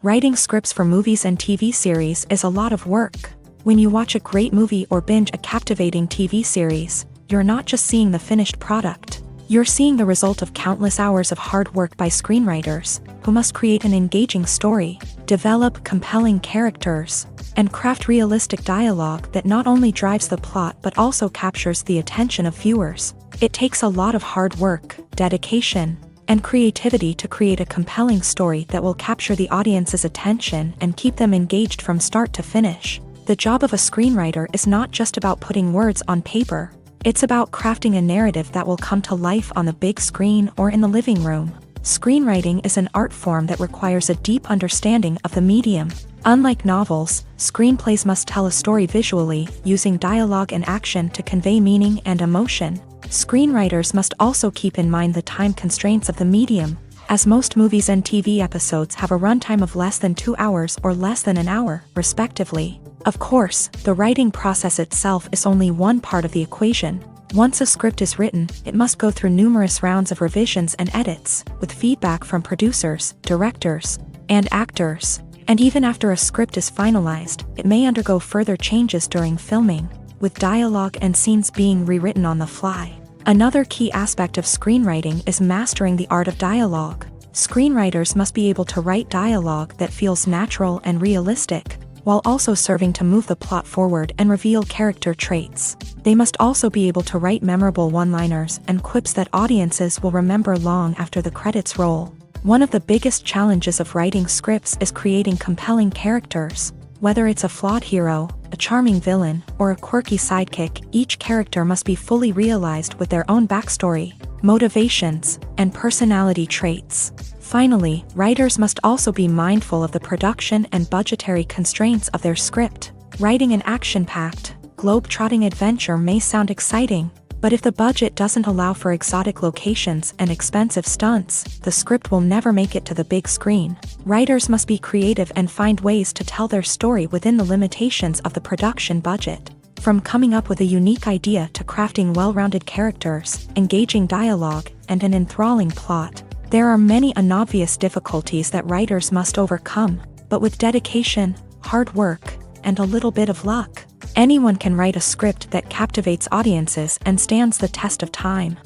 Writing scripts for movies and TV series is a lot of work. When you watch a great movie or binge a captivating TV series, you're not just seeing the finished product. You're seeing the result of countless hours of hard work by screenwriters, who must create an engaging story, develop compelling characters, and craft realistic dialogue that not only drives the plot but also captures the attention of viewers. It takes a lot of hard work, dedication, and creativity to create a compelling story that will capture the audience's attention and keep them engaged from start to finish. The job of a screenwriter is not just about putting words on paper. It's about crafting a narrative that will come to life on the big screen or in the living room. Screenwriting is an art form that requires a deep understanding of the medium. Unlike novels, screenplays must tell a story visually, using dialogue and action to convey meaning and emotion. Screenwriters must also keep in mind the time constraints of the medium, as most movies and TV episodes have a runtime of less than 2 hours or less than an hour, respectively. Of course, the writing process itself is only one part of the equation. Once a script is written, it must go through numerous rounds of revisions and edits, with feedback from producers, directors, and actors. And even after a script is finalized, it may undergo further changes during filming, with dialogue and scenes being rewritten on the fly. Another key aspect of screenwriting is mastering the art of dialogue. Screenwriters must be able to write dialogue that feels natural and realistic, while also serving to move the plot forward and reveal character traits. They must also be able to write memorable one-liners and quips that audiences will remember long after the credits roll. One of the biggest challenges of writing scripts is creating compelling characters. Whether it's a flawed hero, a charming villain, or a quirky sidekick, each character must be fully realized with their own backstory, motivations, and personality traits. Finally, writers must also be mindful of the production and budgetary constraints of their script. Writing an action-packed, globe-trotting adventure may sound exciting, But if the budget doesn't allow for exotic locations and expensive stunts, the script will never make it to the big screen. Writers must be creative and find ways to tell their story within the limitations of the production budget. From coming up with a unique idea to crafting well-rounded characters, engaging dialogue, and an enthralling plot, there are many unobvious difficulties that writers must overcome, but with dedication, hard work, and a little bit of luck, anyone can write a script that captivates audiences and stands the test of time.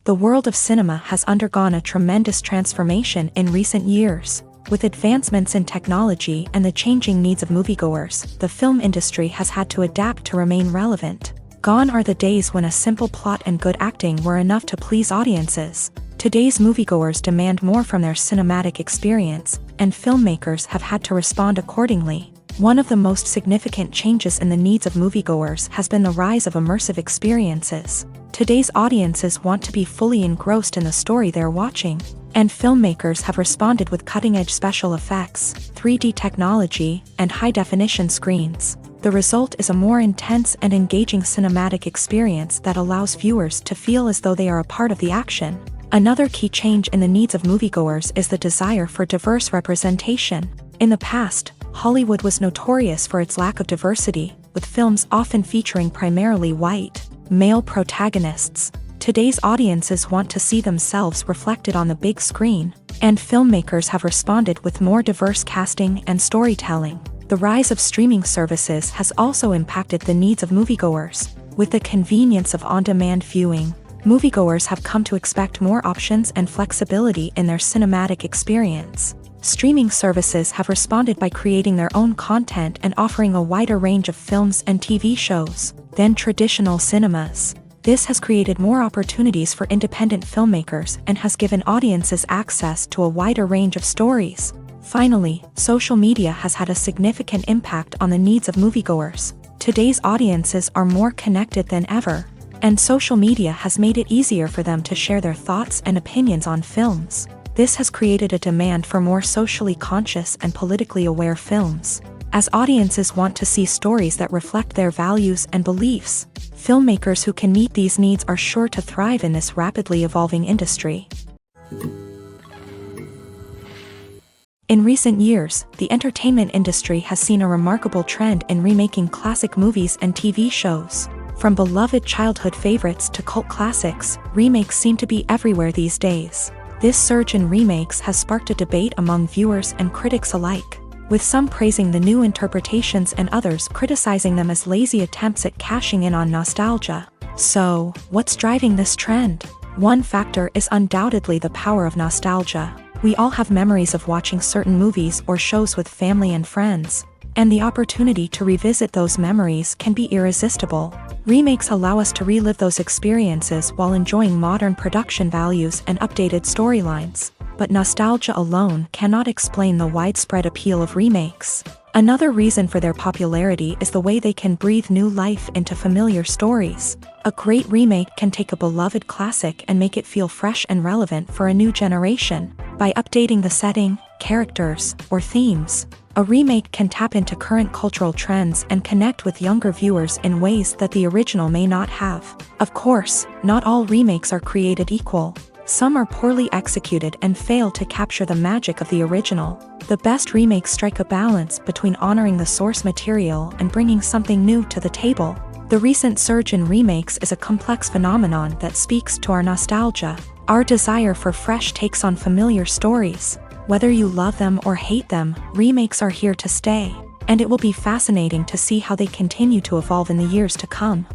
The world of cinema has undergone a tremendous transformation in recent years. With advancements in technology and the changing needs of moviegoers, the film industry has had to adapt to remain relevant. Gone are the days when a simple plot and good acting were enough to please audiences. Today's moviegoers demand more from their cinematic experience, and filmmakers have had to respond accordingly. One of the most significant changes in the needs of moviegoers has been the rise of immersive experiences. Today's audiences want to be fully engrossed in the story they're watching, and filmmakers have responded with cutting-edge special effects, 3D technology, and high-definition screens. The result is a more intense and engaging cinematic experience that allows viewers to feel as though they are a part of the action. Another key change in the needs of moviegoers is the desire for diverse representation. In the past, Hollywood was notorious for its lack of diversity, with films often featuring primarily white, male protagonists. Today's audiences want to see themselves reflected on the big screen, and filmmakers have responded with more diverse casting and storytelling. The rise of streaming services has also impacted the needs of moviegoers. With the convenience of on-demand viewing, moviegoers have come to expect more options and flexibility in their cinematic experience. Streaming services have responded by creating their own content and offering a wider range of films and TV shows than traditional cinemas. This has created more opportunities for independent filmmakers and has given audiences access to a wider range of stories. Finally, social media has had a significant impact on the needs of moviegoers. Today's audiences are more connected than ever, and social media has made it easier for them to share their thoughts and opinions on films. This has created a demand for more socially conscious and politically aware films. As audiences want to see stories that reflect their values and beliefs, filmmakers who can meet these needs are sure to thrive in this rapidly evolving industry. In recent years, the entertainment industry has seen a remarkable trend in remaking classic movies and TV shows. From beloved childhood favorites to cult classics, remakes seem to be everywhere these days. This surge in remakes has sparked a debate among viewers and critics alike, with some praising the new interpretations and others criticizing them as lazy attempts at cashing in on nostalgia. So, what's driving this trend? One factor is undoubtedly the power of nostalgia. We all have memories of watching certain movies or shows with family and friends, and the opportunity to revisit those memories can be irresistible. Remakes allow us to relive those experiences while enjoying modern production values and updated storylines. But nostalgia alone cannot explain the widespread appeal of remakes. Another reason for their popularity is the way they can breathe new life into familiar stories. A great remake can take a beloved classic and make it feel fresh and relevant for a new generation. By updating the setting, characters, or themes, a remake can tap into current cultural trends and connect with younger viewers in ways that the original may not have. Of course, not all remakes are created equal. Some are poorly executed and fail to capture the magic of the original. The best remakes strike a balance between honoring the source material and bringing something new to the table. The recent surge in remakes is a complex phenomenon that speaks to our nostalgia, our desire for fresh takes on familiar stories. Whether you love them or hate them, remakes are here to stay, and it will be fascinating to see how they continue to evolve in the years to come.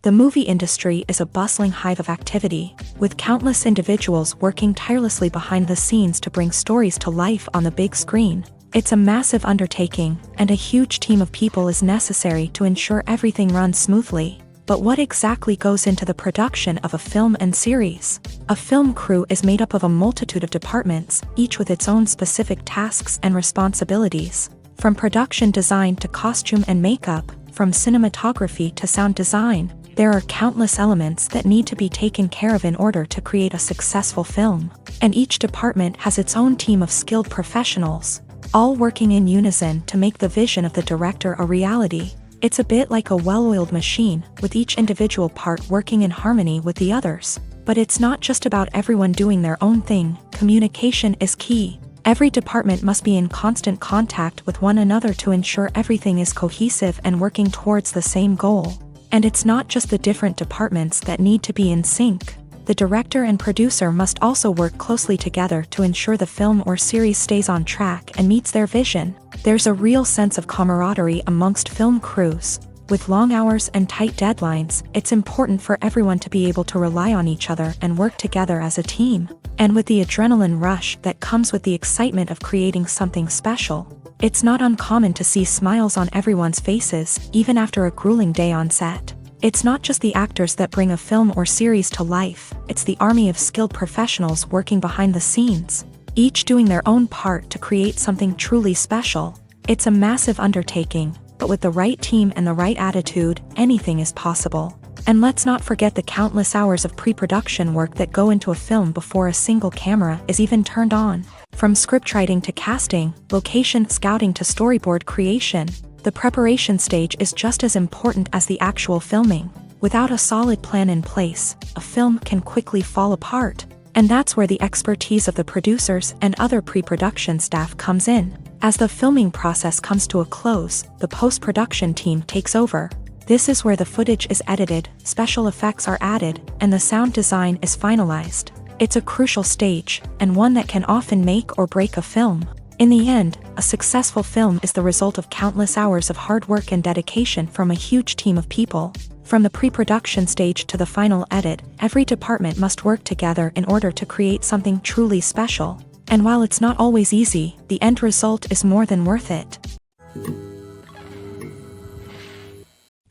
The movie industry is a bustling hive of activity, with countless individuals working tirelessly behind the scenes to bring stories to life on the big screen. It's a massive undertaking, and a huge team of people is necessary to ensure everything runs smoothly. But what exactly goes into the production of a film and series? A film crew is made up of a multitude of departments, each with its own specific tasks and responsibilities. From production design to costume and makeup, from cinematography to sound design, there are countless elements that need to be taken care of in order to create a successful film. And each department has its own team of skilled professionals. all working in unison to make the vision of the director a reality. It's a bit like a well-oiled machine, with each individual part working in harmony with the others. But it's not just about everyone doing their own thing. Communication is key. Every department must be in constant contact with one another to ensure everything is cohesive and working towards the same goal. And it's not just the different departments that need to be in sync. The director and producer must also work closely together to ensure the film or series stays on track and meets their vision. There's a real sense of camaraderie amongst film crews. With long hours and tight deadlines, it's important for everyone to be able to rely on each other and work together as a team. And with the adrenaline rush that comes with the excitement of creating something special, it's not uncommon to see smiles on everyone's faces, even after a grueling day on set. It's not just the actors that bring a film or series to life, it's the army of skilled professionals working behind the scenes, each doing their own part to create something truly special. It's a massive undertaking, but with the right team and the right attitude, anything is possible. And let's not forget the countless hours of pre-production work that go into a film before a single camera is even turned on. From scriptwriting to casting, location scouting to storyboard creation, the preparation stage is just as important as the actual filming. Without a solid plan in place, a film can quickly fall apart. And that's where the expertise of the producers and other pre-production staff comes in. As the filming process comes to a close, the post-production team takes over. This is where the footage is edited, special effects are added, and the sound design is finalized. It's a crucial stage, and one that can often make or break a film. In the end, a successful film is the result of countless hours of hard work and dedication from a huge team of people. From the pre-production stage to the final edit, every department must work together in order to create something truly special. And while it's not always easy, the end result is more than worth it.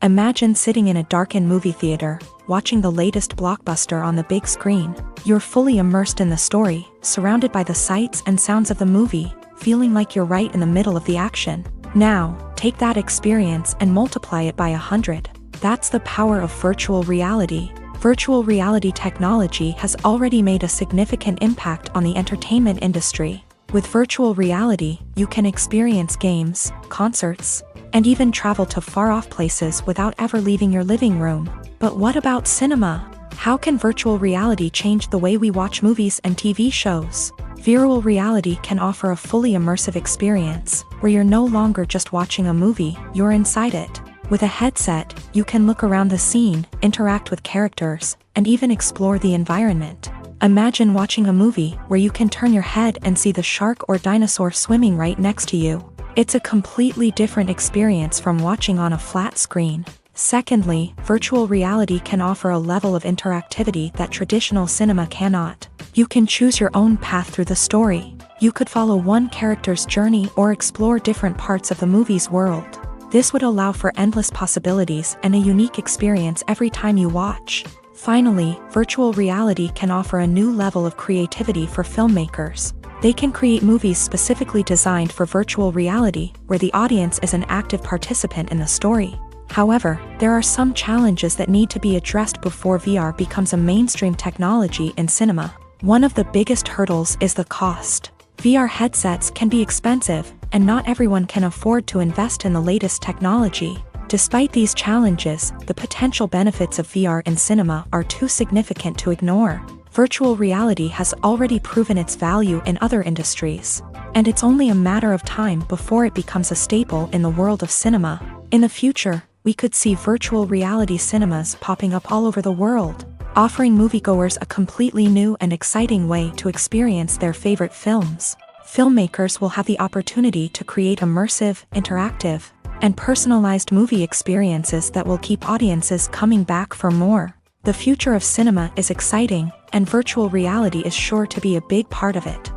Imagine sitting in a darkened movie theater, watching the latest blockbuster on the big screen. You're fully immersed in the story, surrounded by the sights and sounds of the movie, feeling like you're right in the middle of the action. Now, take that experience and multiply it by 100. That's the power of virtual reality. Virtual reality technology has already made a significant impact on the entertainment industry. With virtual reality, you can experience games, concerts, and even travel to far-off places without ever leaving your living room. But what about cinema? How can virtual reality change the way we watch movies and TV shows? Virtual reality can offer a fully immersive experience, where you're no longer just watching a movie, you're inside it. With a headset, you can look around the scene, interact with characters, and even explore the environment. Imagine watching a movie where you can turn your head and see the shark or dinosaur swimming right next to you. It's a completely different experience from watching on a flat screen. Secondly, virtual reality can offer a level of interactivity that traditional cinema cannot. You can choose your own path through the story. You could follow one character's journey or explore different parts of the movie's world. This would allow for endless possibilities and a unique experience every time you watch. Finally, virtual reality can offer a new level of creativity for filmmakers. They can create movies specifically designed for virtual reality, where the audience is an active participant in the story. However, there are some challenges that need to be addressed before VR becomes a mainstream technology in cinema. One of the biggest hurdles is the cost. VR headsets can be expensive, and not everyone can afford to invest in the latest technology. Despite these challenges, the potential benefits of VR in cinema are too significant to ignore. Virtual reality has already proven its value in other industries, and it's only a matter of time before it becomes a staple in the world of cinema. In the future, we could see virtual reality cinemas popping up all over the world, offering moviegoers a completely new and exciting way to experience their favorite films. Filmmakers will have the opportunity to create immersive, interactive, and personalized movie experiences that will keep audiences coming back for more. The future of cinema is exciting, and virtual reality is sure to be a big part of it.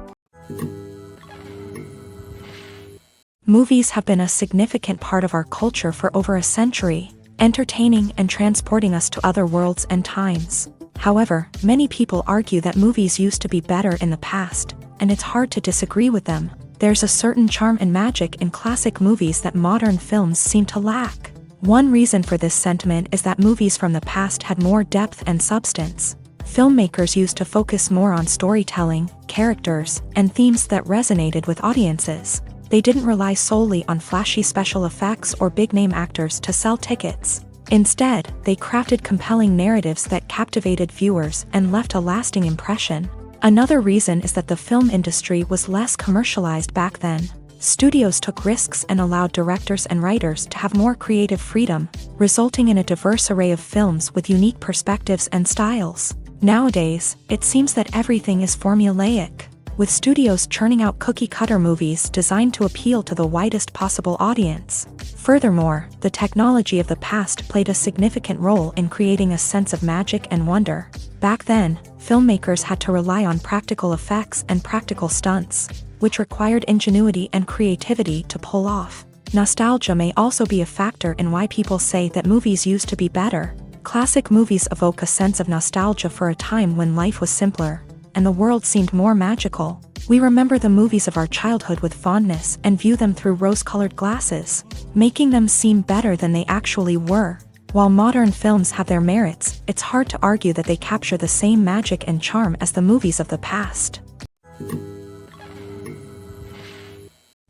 Movies have been a significant part of our culture for over a century, entertaining and transporting us to other worlds and times. However, many people argue that movies used to be better in the past, and it's hard to disagree with them. There's a certain charm and magic in classic movies that modern films seem to lack. One reason for this sentiment is that movies from the past had more depth and substance. Filmmakers used to focus more on storytelling, characters, and themes that resonated with audiences. They didn't rely solely on flashy special effects or big-name actors to sell tickets. Instead, they crafted compelling narratives that captivated viewers and left a lasting impression. Another reason is that the film industry was less commercialized back then. Studios took risks and allowed directors and writers to have more creative freedom, resulting in a diverse array of films with unique perspectives and styles. Nowadays, it seems that everything is formulaic, with studios churning out cookie-cutter movies designed to appeal to the widest possible audience. Furthermore, the technology of the past played a significant role in creating a sense of magic and wonder. Back then, filmmakers had to rely on practical effects and practical stunts, which required ingenuity and creativity to pull off. Nostalgia may also be a factor in why people say that movies used to be better. Classic movies evoke a sense of nostalgia for a time when life was simpler, and the world seemed more magical. We remember the movies of our childhood with fondness and view them through rose-colored glasses, making them seem better than they actually were. While modern films have their merits, it's hard to argue that they capture the same magic and charm as the movies of the past.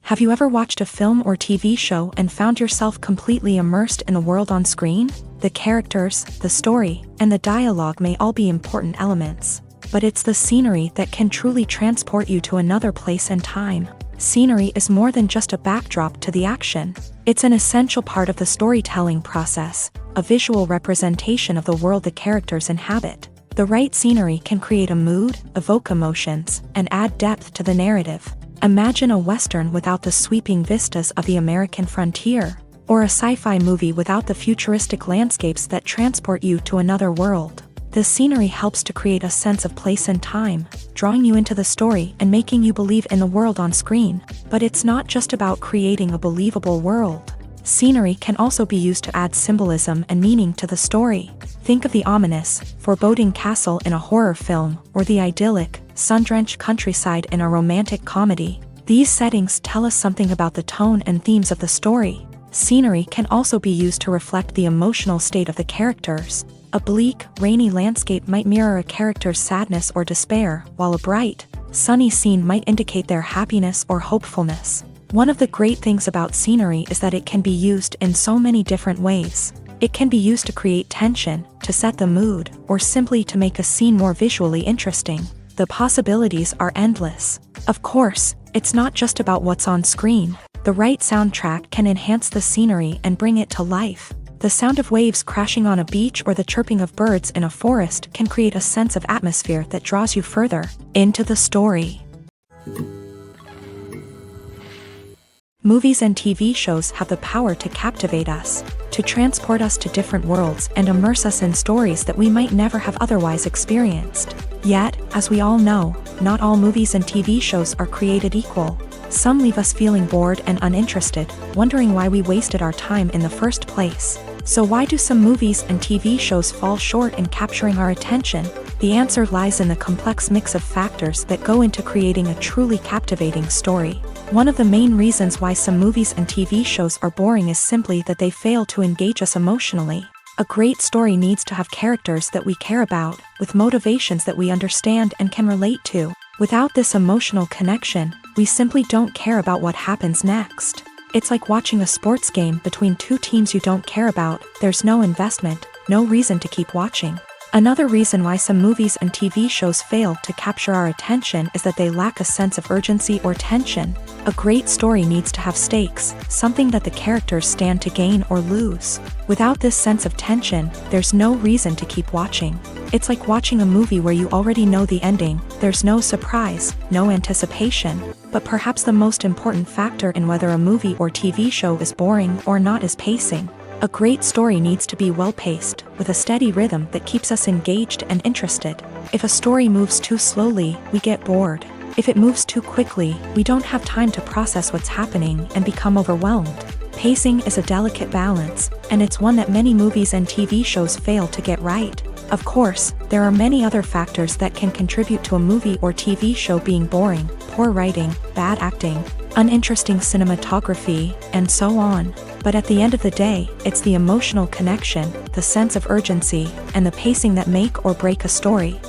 Have you ever watched a film or TV show and found yourself completely immersed in the world on screen? The characters, the story, and the dialogue may all be important elements, but it's the scenery that can truly transport you to another place and time. Scenery is more than just a backdrop to the action. It's an essential part of the storytelling process, a visual representation of the world the characters inhabit. The right scenery can create a mood, evoke emotions, and add depth to the narrative. Imagine a Western without the sweeping vistas of the American frontier, or a sci-fi movie without the futuristic landscapes that transport you to another world. The scenery helps to create a sense of place and time, drawing you into the story and making you believe in the world on screen. But it's not just about creating a believable world. Scenery can also be used to add symbolism and meaning to the story. Think of the ominous, foreboding castle in a horror film, or the idyllic, sun-drenched countryside in a romantic comedy. These settings tell us something about the tone and themes of the story. Scenery can also be used to reflect the emotional state of the characters. A bleak, rainy landscape might mirror a character's sadness or despair, while a bright, sunny scene might indicate their happiness or hopefulness. One of the great things about scenery is that it can be used in so many different ways. It can be used to create tension, to set the mood, or simply to make a scene more visually interesting. The possibilities are endless. Of course, it's not just about what's on screen. The right soundtrack can enhance the scenery and bring it to life. The sound of waves crashing on a beach or the chirping of birds in a forest can create a sense of atmosphere that draws you further into the story. Movies and TV shows have the power to captivate us, to transport us to different worlds and immerse us in stories that we might never have otherwise experienced. Yet, as we all know, not all movies and TV shows are created equal. Some leave us feeling bored and uninterested, wondering why we wasted our time in the first place. So why do some movies and TV shows fall short in capturing our attention? The answer lies in the complex mix of factors that go into creating a truly captivating story. One of the main reasons why some movies and TV shows are boring is simply that they fail to engage us emotionally. A great story needs to have characters that we care about, with motivations that we understand and can relate to. Without this emotional connection, we simply don't care about what happens next. It's like watching a sports game between two teams you don't care about. There's no investment, no reason to keep watching. Another reason why some movies and TV shows fail to capture our attention is that they lack a sense of urgency or tension. A great story needs to have stakes, something that the characters stand to gain or lose. Without this sense of tension, there's no reason to keep watching. It's like watching a movie where you already know the ending. There's no surprise, no anticipation. But perhaps the most important factor in whether a movie or TV show is boring or not is pacing. A great story needs to be well-paced, with a steady rhythm that keeps us engaged and interested. If a story moves too slowly, we get bored. If it moves too quickly, we don't have time to process what's happening and become overwhelmed. Pacing is a delicate balance, and it's one that many movies and TV shows fail to get right. Of course, there are many other factors that can contribute to a movie or TV show being boring: poor writing, bad acting, uninteresting cinematography, and so on. But at the end of the day, it's the emotional connection, the sense of urgency, and the pacing that make or break a story.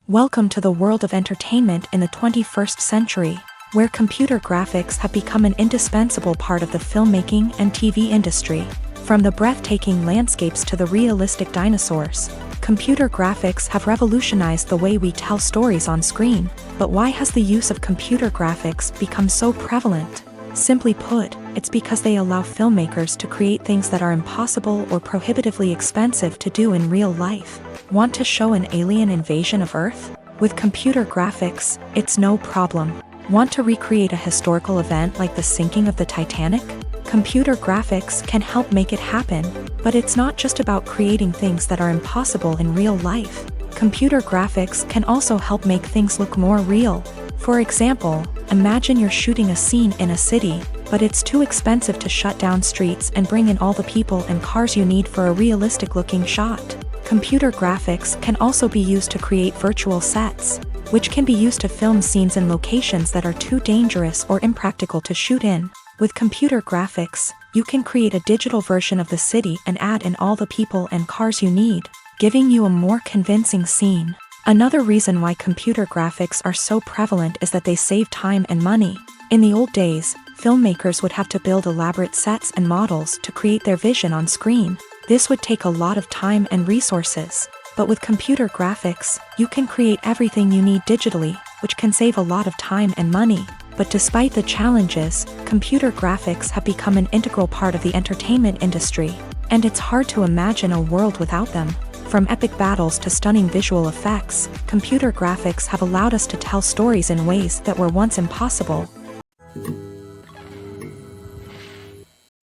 Welcome to the world of entertainment in the 21st century, where computer graphics have become an indispensable part of the filmmaking and TV industry. From the breathtaking landscapes to the realistic dinosaurs, computer graphics have revolutionized the way we tell stories on screen. But why has the use of computer graphics become so prevalent? Simply put, it's because they allow filmmakers to create things that are impossible or prohibitively expensive to do in real life. Want to show an alien invasion of Earth? With computer graphics, it's no problem. Want to recreate a historical event like the sinking of the Titanic? Computer graphics can help make it happen, but it's not just about creating things that are impossible in real life. Computer graphics can also help make things look more real. For example, imagine you're shooting a scene in a city, but it's too expensive to shut down streets and bring in all the people and cars you need for a realistic-looking shot. Computer graphics can also be used to create virtual sets, which can be used to film scenes in locations that are too dangerous or impractical to shoot in. With computer graphics, you can create a digital version of the city and add in all the people and cars you need, giving you a more convincing scene. Another reason why computer graphics are so prevalent is that they save time and money. In the old days, filmmakers would have to build elaborate sets and models to create their vision on screen. This would take a lot of time and resources. But with computer graphics, you can create everything you need digitally, which can save a lot of time and money. But despite the challenges, computer graphics have become an integral part of the entertainment industry, and it's hard to imagine a world without them. From epic battles to stunning visual effects, computer graphics have allowed us to tell stories in ways that were once impossible.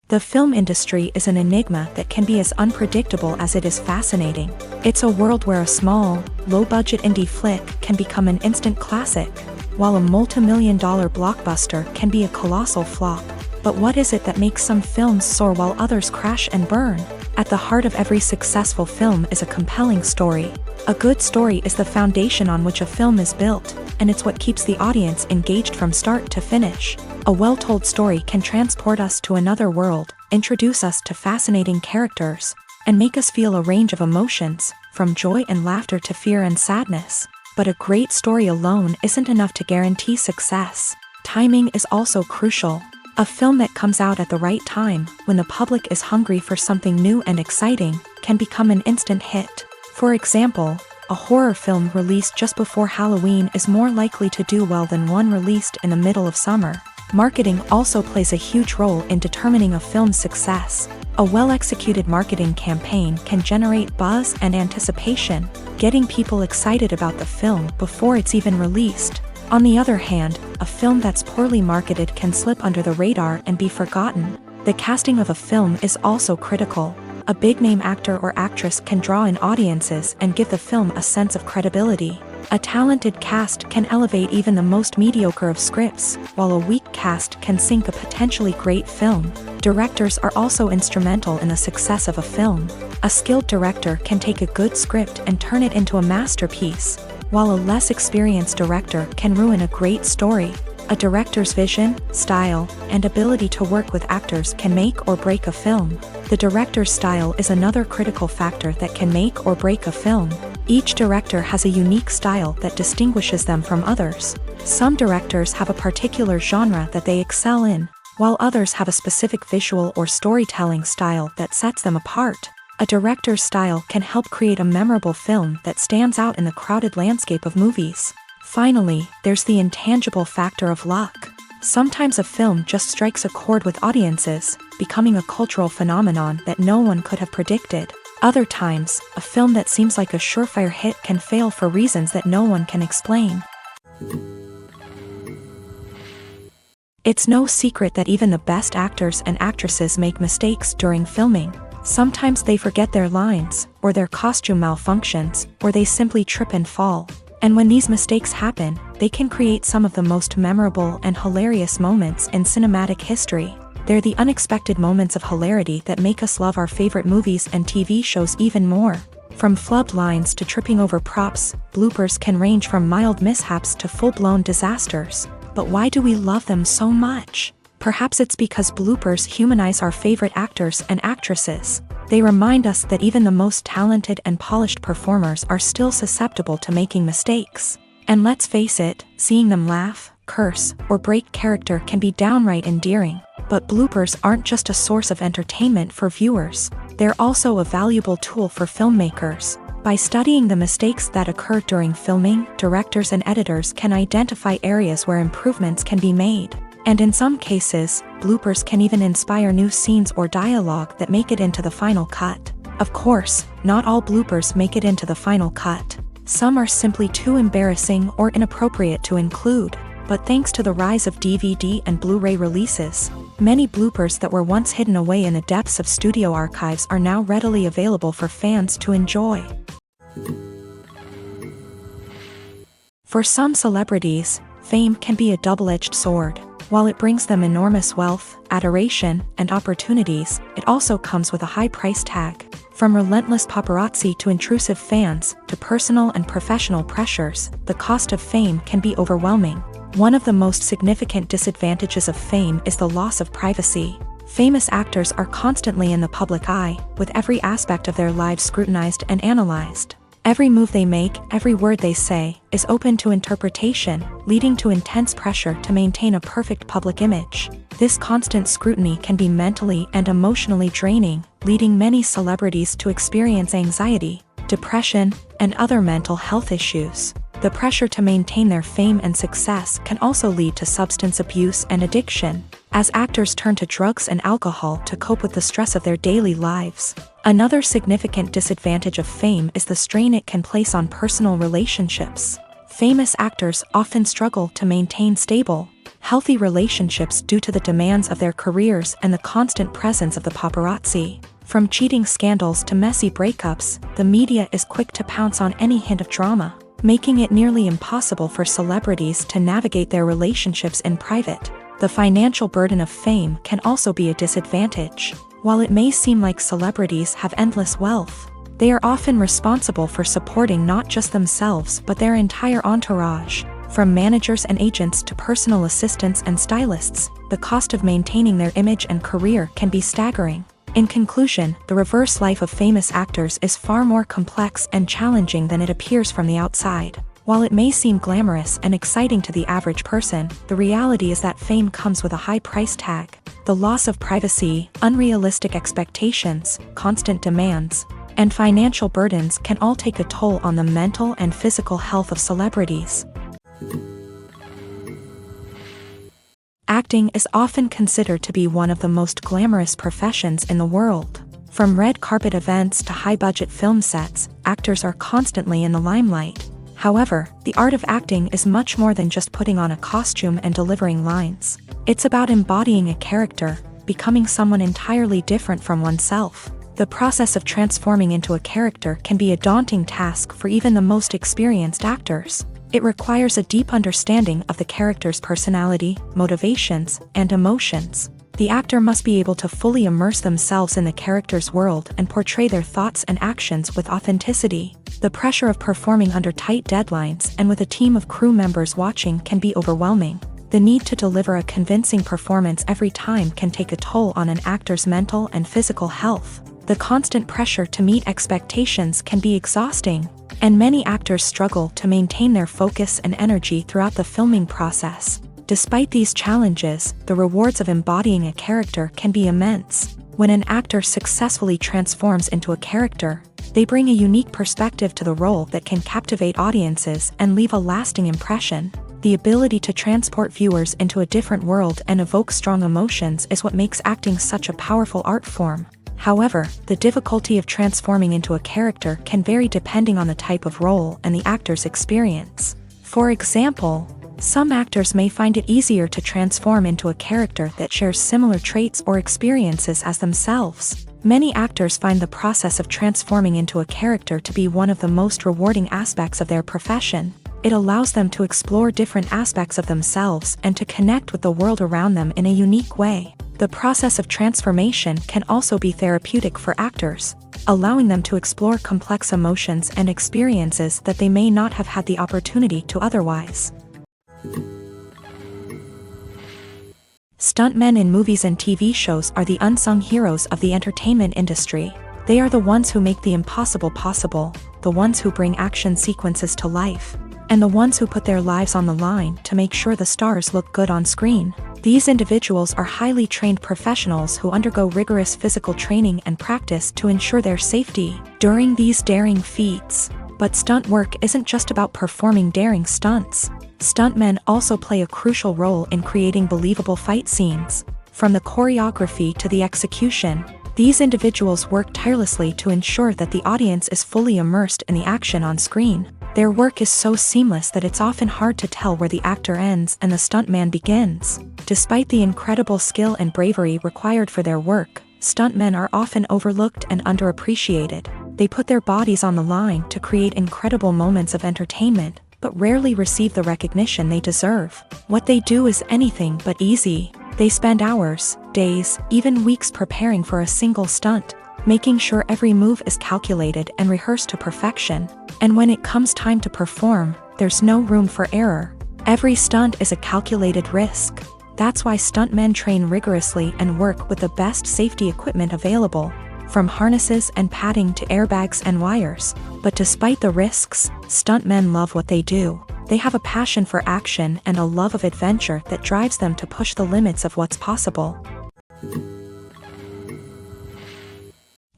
The film industry is an enigma that can be as unpredictable as it is fascinating. It's a world where a small, low-budget indie flick can become an instant classic, while a multi-million-dollar blockbuster can be a colossal flop. But what is it that makes some films soar while others crash and burn? At the heart of every successful film is a compelling story. A good story is the foundation on which a film is built, and it's what keeps the audience engaged from start to finish. A well-told story can transport us to another world, introduce us to fascinating characters, and make us feel a range of emotions, from joy and laughter to fear and sadness. But a great story alone isn't enough to guarantee success. Timing is also crucial. A film that comes out at the right time, when the public is hungry for something new and exciting, can become an instant hit. For example, a horror film released just before Halloween is more likely to do well than one released in the middle of summer. Marketing also plays a huge role in determining a film's success. A well-executed marketing campaign can generate buzz and anticipation, getting people excited about the film before it's even released. On the other hand, a film that's poorly marketed can slip under the radar and be forgotten. The casting of a film is also critical. A big-name actor or actress can draw in audiences and give the film a sense of credibility. A talented cast can elevate even the most mediocre of scripts, while a weak cast can sink a potentially great film. Directors are also instrumental in the success of a film. A skilled director can take a good script and turn it into a masterpiece, while a less experienced director can ruin a great story. A director's vision, style, and ability to work with actors can make or break a film. The director's style is another critical factor that can make or break a film. Each director has a unique style that distinguishes them from others. Some directors have a particular genre that they excel in, while others have a specific visual or storytelling style that sets them apart. A director's style can help create a memorable film that stands out in the crowded landscape of movies. Finally, there's the intangible factor of luck. Sometimes a film just strikes a chord with audiences, becoming a cultural phenomenon that no one could have predicted. Other times, a film that seems like a surefire hit can fail for reasons that no one can explain. It's no secret that even the best actors and actresses make mistakes during filming. Sometimes they forget their lines, or their costume malfunctions, or they simply trip and fall. And when these mistakes happen, they can create some of the most memorable and hilarious moments in cinematic history. They're the unexpected moments of hilarity that make us love our favorite movies and TV shows even more. From flubbed lines to tripping over props, bloopers can range from mild mishaps to full-blown disasters. But why do we love them so much? Perhaps it's because bloopers humanize our favorite actors and actresses. They remind us that even the most talented and polished performers are still susceptible to making mistakes. And let's face it, seeing them laugh, curse, or break character can be downright endearing. But bloopers aren't just a source of entertainment for viewers. They're also a valuable tool for filmmakers. By studying the mistakes that occur during filming, directors and editors can identify areas where improvements can be made. And in some cases, bloopers can even inspire new scenes or dialogue that make it into the final cut. Of course, not all bloopers make it into the final cut. Some are simply too embarrassing or inappropriate to include. But thanks to the rise of DVD and Blu-ray releases, many bloopers that were once hidden away in the depths of studio archives are now readily available for fans to enjoy. For some celebrities, fame can be a double-edged sword. While it brings them enormous wealth, adoration, and opportunities, it also comes with a high price tag. From relentless paparazzi to intrusive fans, to personal and professional pressures, the cost of fame can be overwhelming. One of the most significant disadvantages of fame is the loss of privacy. Famous actors are constantly in the public eye, with every aspect of their lives scrutinized and analyzed. Every move they make, every word they say, is open to interpretation, leading to intense pressure to maintain a perfect public image. This constant scrutiny can be mentally and emotionally draining, leading many celebrities to experience anxiety, depression, and other mental health issues. The pressure to maintain their fame and success can also lead to substance abuse and addiction, as actors turn to drugs and alcohol to cope with the stress of their daily lives. Another significant disadvantage of fame is the strain it can place on personal relationships. Famous actors often struggle to maintain stable, healthy relationships due to the demands of their careers and the constant presence of the paparazzi. From cheating scandals to messy breakups, the media is quick to pounce on any hint of drama, making it nearly impossible for celebrities to navigate their relationships in private. The financial burden of fame can also be a disadvantage. While it may seem like celebrities have endless wealth, they are often responsible for supporting not just themselves but their entire entourage. From managers and agents to personal assistants and stylists, the cost of maintaining their image and career can be staggering. In conclusion, the reverse life of famous actors is far more complex and challenging than it appears from the outside. While it may seem glamorous and exciting to the average person, the reality is that fame comes with a high price tag. The loss of privacy, unrealistic expectations, constant demands, and financial burdens can all take a toll on the mental and physical health of celebrities. Acting is often considered to be one of the most glamorous professions in the world. From red carpet events to high-budget film sets, actors are constantly in the limelight. However, the art of acting is much more than just putting on a costume and delivering lines. It's about embodying a character, becoming someone entirely different from oneself. The process of transforming into a character can be a daunting task for even the most experienced actors. It requires a deep understanding of the character's personality, motivations, and emotions. The actor must be able to fully immerse themselves in the character's world and portray their thoughts and actions with authenticity. The pressure of performing under tight deadlines and with a team of crew members watching can be overwhelming. The need to deliver a convincing performance every time can take a toll on an actor's mental and physical health. The constant pressure to meet expectations can be exhausting, and many actors struggle to maintain their focus and energy throughout the filming process. Despite these challenges, the rewards of embodying a character can be immense. When an actor successfully transforms into a character, they bring a unique perspective to the role that can captivate audiences and leave a lasting impression. The ability to transport viewers into a different world and evoke strong emotions is what makes acting such a powerful art form. However, the difficulty of transforming into a character can vary depending on the type of role and the actor's experience. For example, some actors may find it easier to transform into a character that shares similar traits or experiences as themselves. Many actors find the process of transforming into a character to be one of the most rewarding aspects of their profession. It allows them to explore different aspects of themselves and to connect with the world around them in a unique way. The process of transformation can also be therapeutic for actors, allowing them to explore complex emotions and experiences that they may not have had the opportunity to otherwise. Stuntmen in movies and TV shows are the unsung heroes of the entertainment industry. They are the ones who make the impossible possible, the ones who bring action sequences to life, and the ones who put their lives on the line to make sure the stars look good on screen. These individuals are highly trained professionals who undergo rigorous physical training and practice to ensure their safety during these daring feats. But stunt work isn't just about performing daring stunts. Stuntmen also play a crucial role in creating believable fight scenes. From the choreography to the execution, these individuals work tirelessly to ensure that the audience is fully immersed in the action on screen. Their work is so seamless that it's often hard to tell where the actor ends and the stuntman begins. Despite the incredible skill and bravery required for their work, stuntmen are often overlooked and underappreciated. They put their bodies on the line to create incredible moments of entertainment, but rarely receive the recognition they deserve. What they do is anything but easy. They spend hours, days, even weeks preparing for a single stunt, making sure every move is calculated and rehearsed to perfection. And when it comes time to perform, there's no room for error. Every stunt is a calculated risk. That's why stuntmen train rigorously and work with the best safety equipment available, from harnesses and padding to airbags and wires. But despite the risks, stuntmen love what they do. They have a passion for action and a love of adventure that drives them to push the limits of what's possible.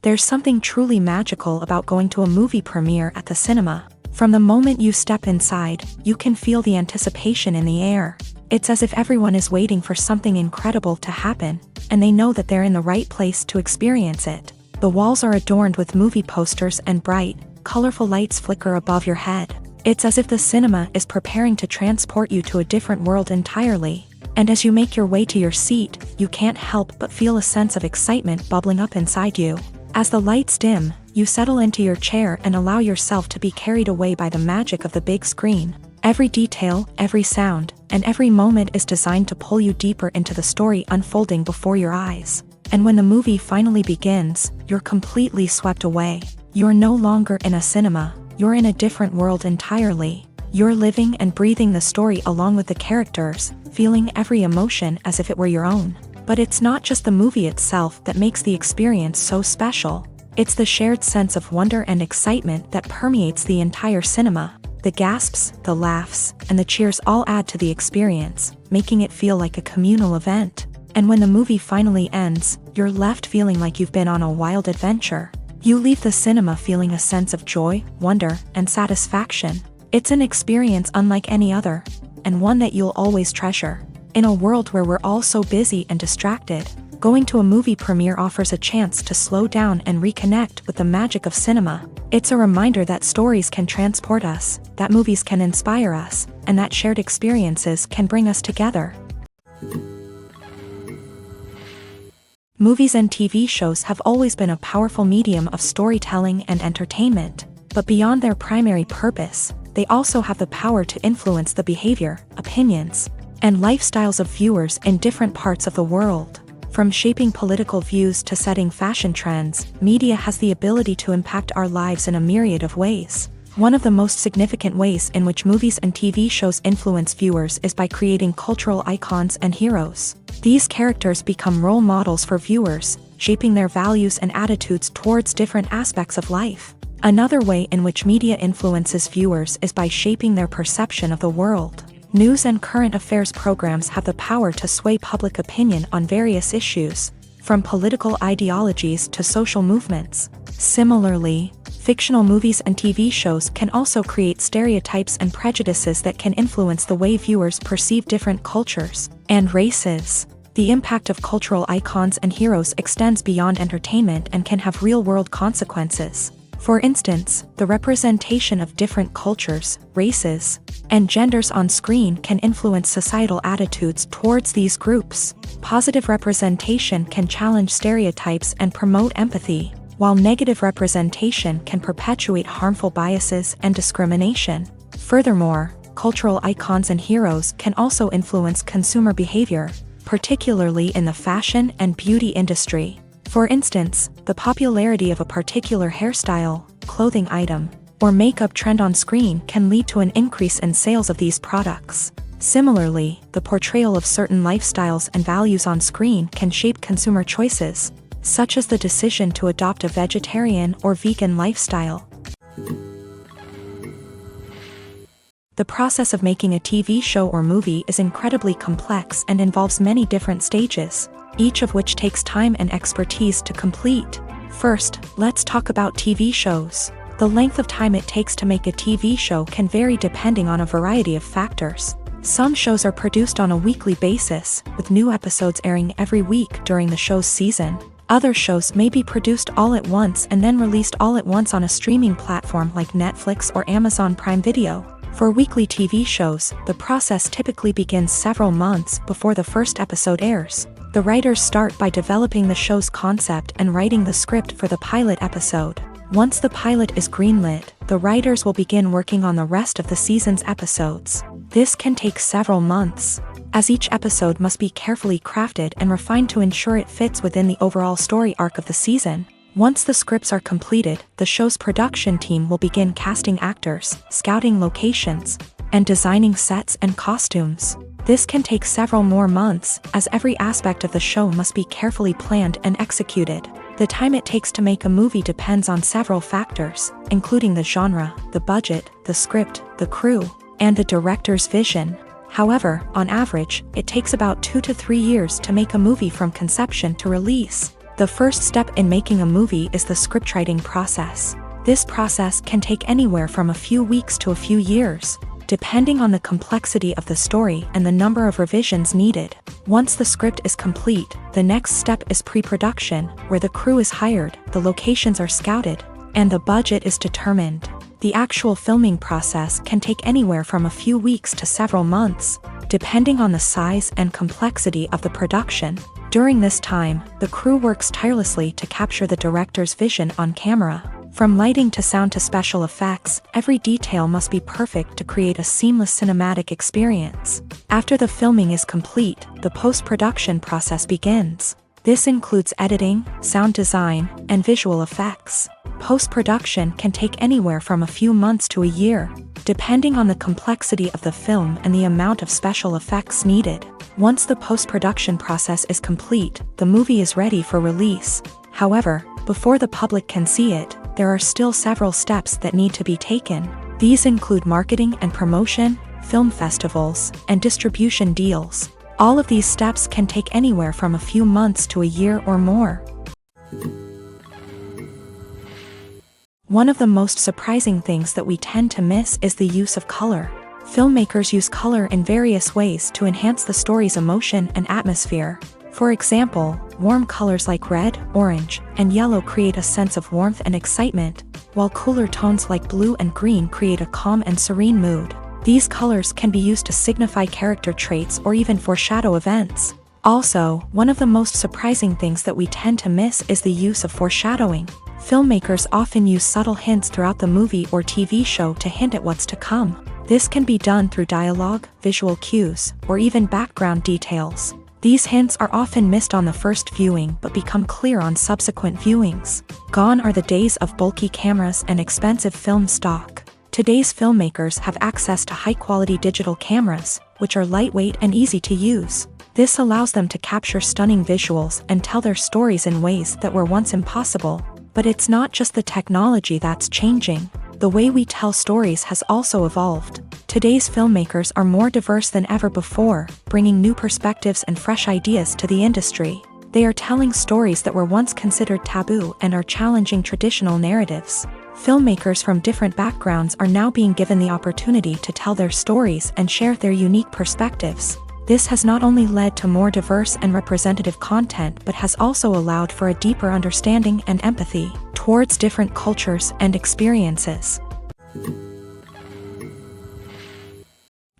There's something truly magical about going to a movie premiere at the cinema. From the moment you step inside, you can feel the anticipation in the air. It's as if everyone is waiting for something incredible to happen, and they know that they're in the right place to experience it. The walls are adorned with movie posters and bright, colorful lights flicker above your head. It's as if the cinema is preparing to transport you to a different world entirely. And as you make your way to your seat, you can't help but feel a sense of excitement bubbling up inside you. As the lights dim, you settle into your chair and allow yourself to be carried away by the magic of the big screen. Every detail, every sound, and every moment is designed to pull you deeper into the story unfolding before your eyes. And when the movie finally begins, you're completely swept away. You're no longer in a cinema, you're in a different world entirely. You're living and breathing the story along with the characters, feeling every emotion as if it were your own. But it's not just the movie itself that makes the experience so special. It's the shared sense of wonder and excitement that permeates the entire cinema. The gasps, the laughs, and the cheers all add to the experience, making it feel like a communal event. And when the movie finally ends, you're left feeling like you've been on a wild adventure. You leave the cinema feeling a sense of joy, wonder, and satisfaction. It's an experience unlike any other, and one that you'll always treasure. In a world where we're all so busy and distracted, going to a movie premiere offers a chance to slow down and reconnect with the magic of cinema. It's a reminder that stories can transport us, that movies can inspire us, and that shared experiences can bring us together. Movies and TV shows have always been a powerful medium of storytelling and entertainment, but beyond their primary purpose, they also have the power to influence the behavior, opinions, and lifestyles of viewers in different parts of the world. From shaping political views to setting fashion trends, media has the ability to impact our lives in a myriad of ways. One of the most significant ways in which movies and TV shows influence viewers is by creating cultural icons and heroes. These characters become role models for viewers, shaping their values and attitudes towards different aspects of life. Another way in which media influences viewers is by shaping their perception of the world. News and current affairs programs have the power to sway public opinion on various issues, from political ideologies to social movements. Similarly, fictional movies and TV shows can also create stereotypes and prejudices that can influence the way viewers perceive different cultures and races. The impact of cultural icons and heroes extends beyond entertainment and can have real-world consequences. For instance, the representation of different cultures, races, and genders on screen can influence societal attitudes towards these groups. Positive representation can challenge stereotypes and promote empathy, while negative representation can perpetuate harmful biases and discrimination. Furthermore, cultural icons and heroes can also influence consumer behavior, particularly in the fashion and beauty industry. For instance, the popularity of a particular hairstyle, clothing item, or makeup trend on screen can lead to an increase in sales of these products. Similarly, the portrayal of certain lifestyles and values on screen can shape consumer choices, such as the decision to adopt a vegetarian or vegan lifestyle. The process of making a TV show or movie is incredibly complex and involves many different stages, each of which takes time and expertise to complete. First, let's talk about TV shows. The length of time it takes to make a TV show can vary depending on a variety of factors. Some shows are produced on a weekly basis, with new episodes airing every week during the show's season. Other shows may be produced all at once and then released all at once on a streaming platform like Netflix or Amazon Prime Video. For weekly TV shows, the process typically begins several months before the first episode airs. The writers start by developing the show's concept and writing the script for the pilot episode. Once the pilot is greenlit, the writers will begin working on the rest of the season's episodes. This can take several months, as each episode must be carefully crafted and refined to ensure it fits within the overall story arc of the season. Once the scripts are completed, the show's production team will begin casting actors, scouting locations, and designing sets and costumes. This can take several more months, as every aspect of the show must be carefully planned and executed. The time it takes to make a movie depends on several factors, including the genre, the budget, the script, the crew, and the director's vision. However, on average, it takes about 2 to 3 years to make a movie from conception to release. The first step in making a movie is the scriptwriting process. This process can take anywhere from a few weeks to a few years, depending on the complexity of the story and the number of revisions needed. Once the script is complete, the next step is pre-production, where the crew is hired, the locations are scouted, and the budget is determined. The actual filming process can take anywhere from a few weeks to several months, depending on the size and complexity of the production. During this time, the crew works tirelessly to capture the director's vision on camera. From lighting to sound to special effects, every detail must be perfect to create a seamless cinematic experience. After the filming is complete, the post-production process begins. This includes editing, sound design, and visual effects. Post-production can take anywhere from a few months to a year, depending on the complexity of the film and the amount of special effects needed. Once the post-production process is complete, the movie is ready for release. However, before the public can see it, there are still several steps that need to be taken. These include marketing and promotion, film festivals, and distribution deals. All of these steps can take anywhere from a few months to a year or more. One of the most surprising things that we tend to miss is the use of color. Filmmakers use color in various ways to enhance the story's emotion and atmosphere. For example, warm colors like red, orange, and yellow create a sense of warmth and excitement, while cooler tones like blue and green create a calm and serene mood. These colors can be used to signify character traits or even foreshadow events. Also, one of the most surprising things that we tend to miss is the use of foreshadowing. Filmmakers often use subtle hints throughout the movie or TV show to hint at what's to come. This can be done through dialogue, visual cues, or even background details. These hints are often missed on the first viewing but become clear on subsequent viewings. Gone are the days of bulky cameras and expensive film stock. Today's filmmakers have access to high-quality digital cameras, which are lightweight and easy to use. This allows them to capture stunning visuals and tell their stories in ways that were once impossible. But it's not just the technology that's changing. The way we tell stories has also evolved. Today's filmmakers are more diverse than ever before, bringing new perspectives and fresh ideas to the industry. They are telling stories that were once considered taboo and are challenging traditional narratives. Filmmakers from different backgrounds are now being given the opportunity to tell their stories and share their unique perspectives. This has not only led to more diverse and representative content but has also allowed for a deeper understanding and empathy towards different cultures and experiences.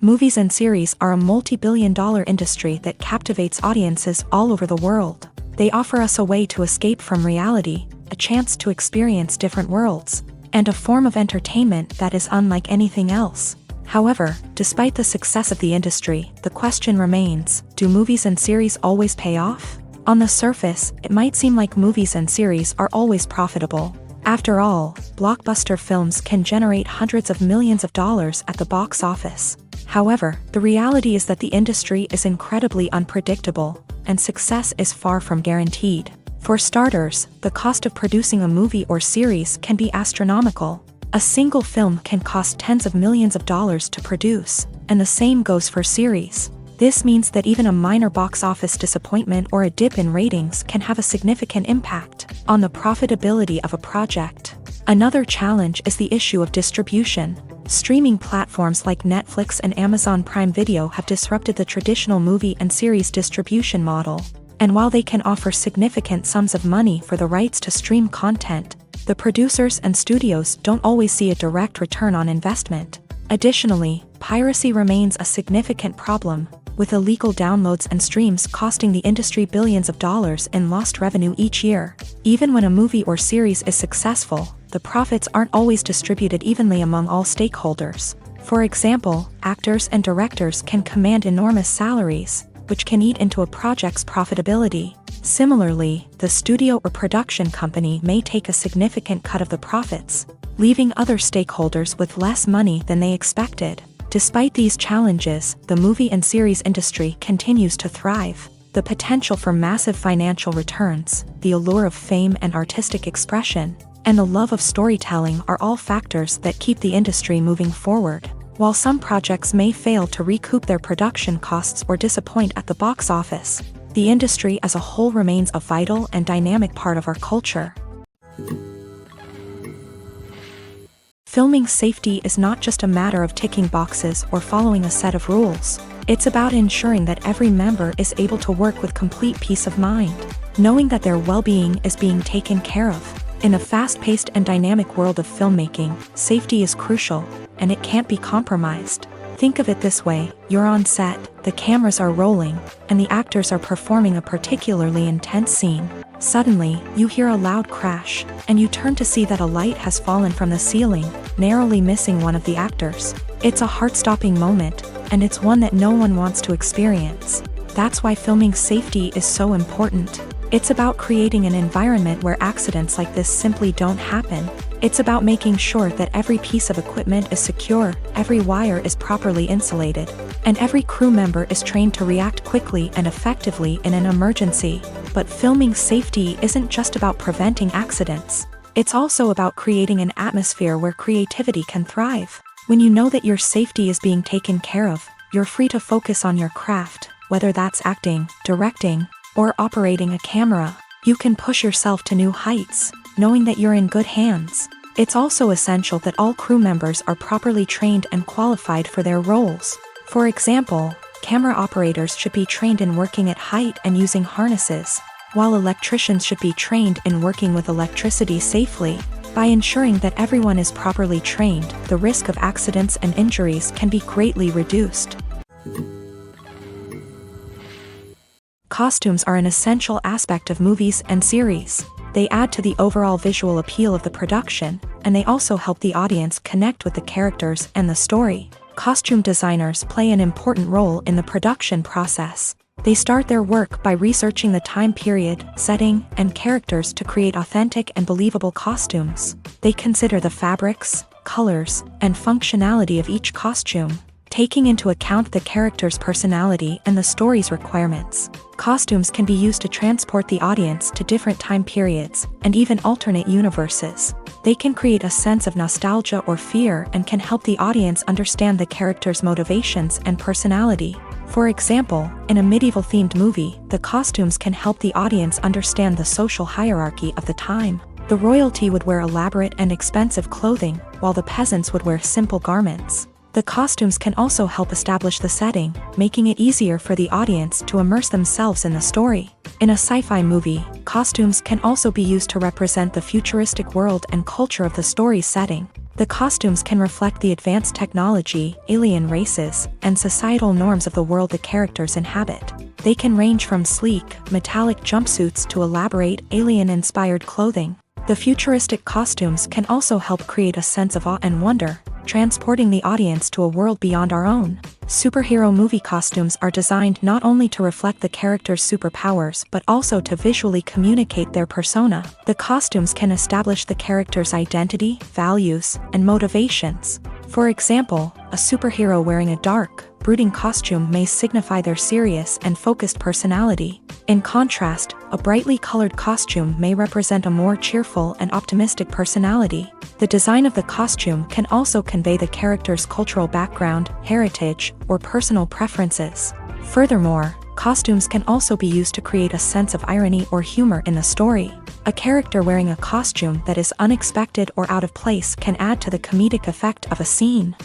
Movies and series are a multi-billion-dollar industry that captivates audiences all over the world. They offer us a way to escape from reality, a chance to experience different worlds, and a form of entertainment that is unlike anything else. However, despite the success of the industry, the question remains, do movies and series always pay off? On the surface, it might seem like movies and series are always profitable. After all, blockbuster films can generate hundreds of millions of dollars at the box office. However, the reality is that the industry is incredibly unpredictable, and success is far from guaranteed. For starters, the cost of producing a movie or series can be astronomical. A single film can cost tens of millions of dollars to produce, and the same goes for series. This means that even a minor box office disappointment or a dip in ratings can have a significant impact on the profitability of a project. Another challenge is the issue of distribution. Streaming platforms like Netflix and Amazon Prime Video have disrupted the traditional movie and series distribution model. And while they can offer significant sums of money for the rights to stream content, the producers and studios don't always see a direct return on investment. Additionally, piracy remains a significant problem, with illegal downloads and streams costing the industry billions of dollars in lost revenue each year. Even when a movie or series is successful, the profits aren't always distributed evenly among all stakeholders. For example, actors and directors can command enormous salaries, which can eat into a project's profitability. Similarly, the studio or production company may take a significant cut of the profits, leaving other stakeholders with less money than they expected. Despite these challenges, the movie and series industry continues to thrive. The potential for massive financial returns, the allure of fame and artistic expression, and the love of storytelling are all factors that keep the industry moving forward. While some projects may fail to recoup their production costs or disappoint at the box office, the industry as a whole remains a vital and dynamic part of our culture. Filming safety is not just a matter of ticking boxes or following a set of rules. It's about ensuring that every member is able to work with complete peace of mind, knowing that their well-being is being taken care of. In a fast-paced and dynamic world of filmmaking, safety is crucial, and it can't be compromised. Think of it this way: you're on set, the cameras are rolling, and the actors are performing a particularly intense scene. Suddenly, you hear a loud crash, and you turn to see that a light has fallen from the ceiling, narrowly missing one of the actors. It's a heart-stopping moment, and it's one that no one wants to experience. That's why filming safety is so important. It's about creating an environment where accidents like this simply don't happen. It's about making sure that every piece of equipment is secure, every wire is properly insulated, and every crew member is trained to react quickly and effectively in an emergency. But filming safety isn't just about preventing accidents. It's also about creating an atmosphere where creativity can thrive. When you know that your safety is being taken care of, you're free to focus on your craft, whether that's acting, directing, or operating a camera. You can push yourself to new heights, knowing that you're in good hands. It's also essential that all crew members are properly trained and qualified for their roles. For example, camera operators should be trained in working at height and using harnesses, while electricians should be trained in working with electricity safely. By ensuring that everyone is properly trained, the risk of accidents and injuries can be greatly reduced. Costumes are an essential aspect of movies and series. They add to the overall visual appeal of the production, and they also help the audience connect with the characters and the story. Costume designers play an important role in the production process. They start their work by researching the time period, setting, and characters to create authentic and believable costumes. They consider the fabrics, colors, and functionality of each costume, taking into account the character's personality and the story's requirements. Costumes can be used to transport the audience to different time periods, and even alternate universes. They can create a sense of nostalgia or fear and can help the audience understand the character's motivations and personality. For example, in a medieval-themed movie, the costumes can help the audience understand the social hierarchy of the time. The royalty would wear elaborate and expensive clothing, while the peasants would wear simple garments. The costumes can also help establish the setting, making it easier for the audience to immerse themselves in the story. In a sci-fi movie, costumes can also be used to represent the futuristic world and culture of the story's setting. The costumes can reflect the advanced technology, alien races, and societal norms of the world the characters inhabit. They can range from sleek, metallic jumpsuits to elaborate, alien-inspired clothing. The futuristic costumes can also help create a sense of awe and wonder, transporting the audience to a world beyond our own. Superhero movie costumes are designed not only to reflect the character's superpowers but also to visually communicate their persona. The costumes can establish the character's identity, values, and motivations. For example, a superhero wearing a dark, brooding costume may signify their serious and focused personality. In contrast, a brightly colored costume may represent a more cheerful and optimistic personality. The design of the costume can also convey the character's cultural background, heritage, or personal preferences. Furthermore, costumes can also be used to create a sense of irony or humor in the story. A character wearing a costume that is unexpected or out of place can add to the comedic effect of a scene.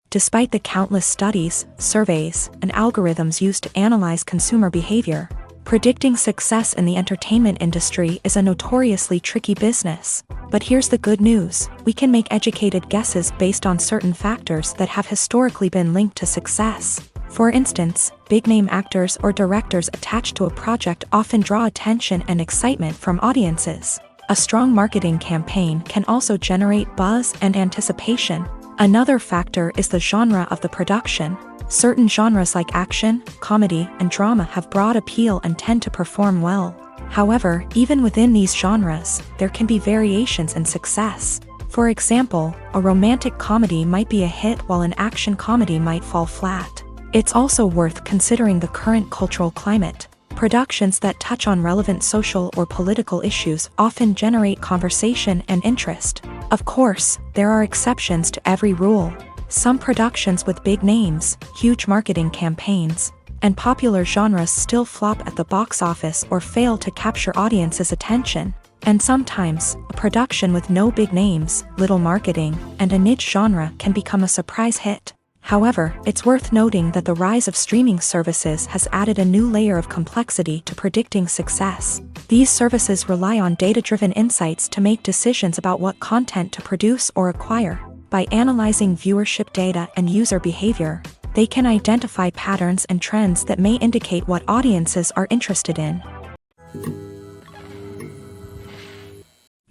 Despite the countless studies, surveys, and algorithms used to analyze consumer behavior, predicting success in the entertainment industry is a notoriously tricky business. But here's the good news: we can make educated guesses based on certain factors that have historically been linked to success. For instance, big-name actors or directors attached to a project often draw attention and excitement from audiences. A strong marketing campaign can also generate buzz and anticipation. Another factor is the genre of the production. Certain genres like action, comedy, and drama have broad appeal and tend to perform well. However, even within these genres, there can be variations in success. For example, a romantic comedy might be a hit while an action comedy might fall flat. It's also worth considering the current cultural climate. Productions that touch on relevant social or political issues often generate conversation and interest. Of course, there are exceptions to every rule. Some productions with big names, huge marketing campaigns, and popular genres still flop at the box office or fail to capture audiences' attention. And sometimes, a production with no big names, little marketing, and a niche genre can become a surprise hit. However, it's worth noting that the rise of streaming services has added a new layer of complexity to predicting success. These services rely on data-driven insights to make decisions about what content to produce or acquire. By analyzing viewership data and user behavior, they can identify patterns and trends that may indicate what audiences are interested in.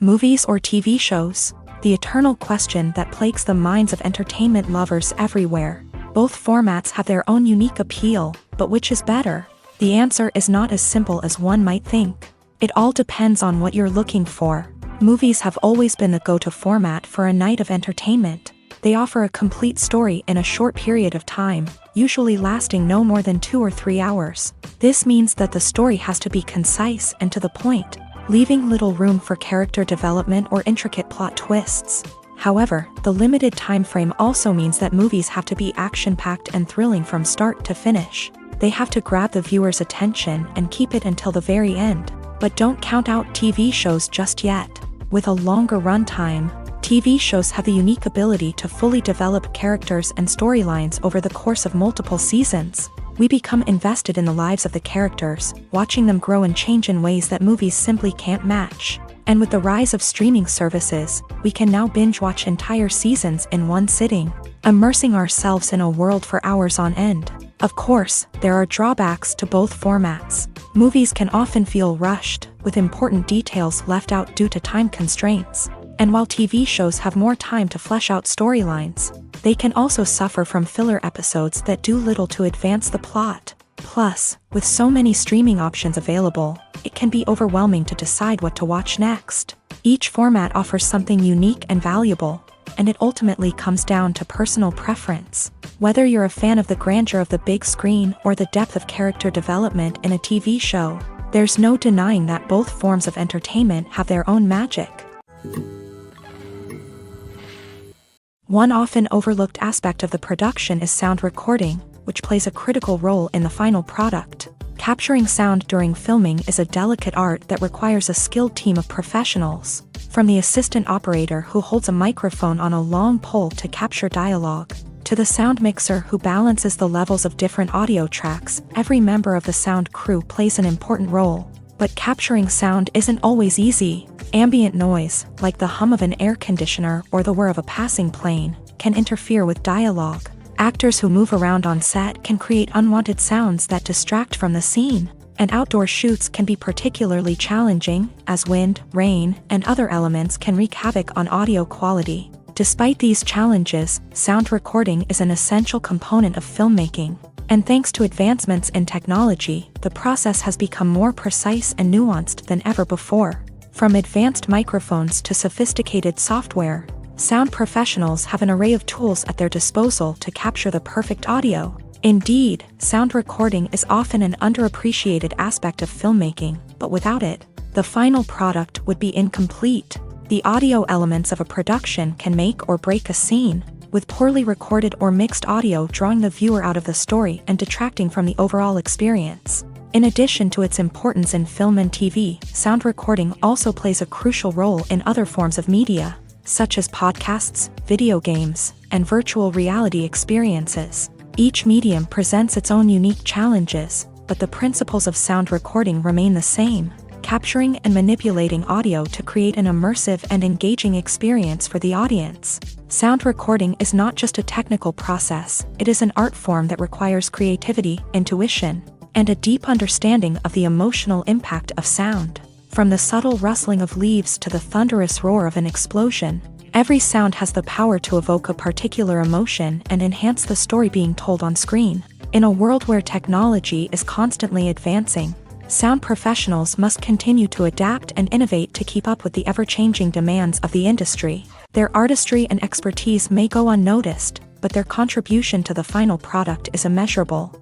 Movies or TV shows? The eternal question that plagues the minds of entertainment lovers everywhere. Both formats have their own unique appeal, but which is better? The answer is not as simple as one might think. It all depends on what you're looking for. Movies have always been the go-to format for a night of entertainment. They offer a complete story in a short period of time, usually lasting no more than 2 or 3 hours. This means that the story has to be concise and to the point, leaving little room for character development or intricate plot twists. However, the limited time frame also means that movies have to be action-packed and thrilling from start to finish. They have to grab the viewer's attention and keep it until the very end. But don't count out TV shows just yet. With a longer runtime, TV shows have the unique ability to fully develop characters and storylines over the course of multiple seasons. We become invested in the lives of the characters, watching them grow and change in ways that movies simply can't match. And with the rise of streaming services, we can now binge-watch entire seasons in one sitting, immersing ourselves in a world for hours on end. Of course, there are drawbacks to both formats. Movies can often feel rushed, with important details left out due to time constraints. And while TV shows have more time to flesh out storylines, they can also suffer from filler episodes that do little to advance the plot. Plus, with so many streaming options available, it can be overwhelming to decide what to watch next. Each format offers something unique and valuable, and it ultimately comes down to personal preference. Whether you're a fan of the grandeur of the big screen or the depth of character development in a TV show, there's no denying that both forms of entertainment have their own magic. One often overlooked aspect of the production is sound recording, which plays a critical role in the final product. Capturing sound during filming is a delicate art that requires a skilled team of professionals. From the assistant operator who holds a microphone on a long pole to capture dialogue, to the sound mixer who balances the levels of different audio tracks, every member of the sound crew plays an important role. But capturing sound isn't always easy. Ambient noise, like the hum of an air conditioner or the whir of a passing plane, can interfere with dialogue. Actors who move around on set can create unwanted sounds that distract from the scene. And outdoor shoots can be particularly challenging, as wind, rain, and other elements can wreak havoc on audio quality. Despite these challenges, sound recording is an essential component of filmmaking. And thanks to advancements in technology, the process has become more precise and nuanced than ever before. From advanced microphones to sophisticated software, sound professionals have an array of tools at their disposal to capture the perfect audio. Indeed, sound recording is often an underappreciated aspect of filmmaking, but without it, the final product would be incomplete. The audio elements of a production can make or break a scene, with poorly recorded or mixed audio drawing the viewer out of the story and detracting from the overall experience. In addition to its importance in film and TV, sound recording also plays a crucial role in other forms of media, such as podcasts, video games, and virtual reality experiences. Each medium presents its own unique challenges, but the principles of sound recording remain the same, capturing and manipulating audio to create an immersive and engaging experience for the audience. Sound recording is not just a technical process, it is an art form that requires creativity, intuition, and a deep understanding of the emotional impact of sound. From the subtle rustling of leaves to the thunderous roar of an explosion, every sound has the power to evoke a particular emotion and enhance the story being told on screen. In a world where technology is constantly advancing, sound professionals must continue to adapt and innovate to keep up with the ever-changing demands of the industry. Their artistry and expertise may go unnoticed, but their contribution to the final product is immeasurable.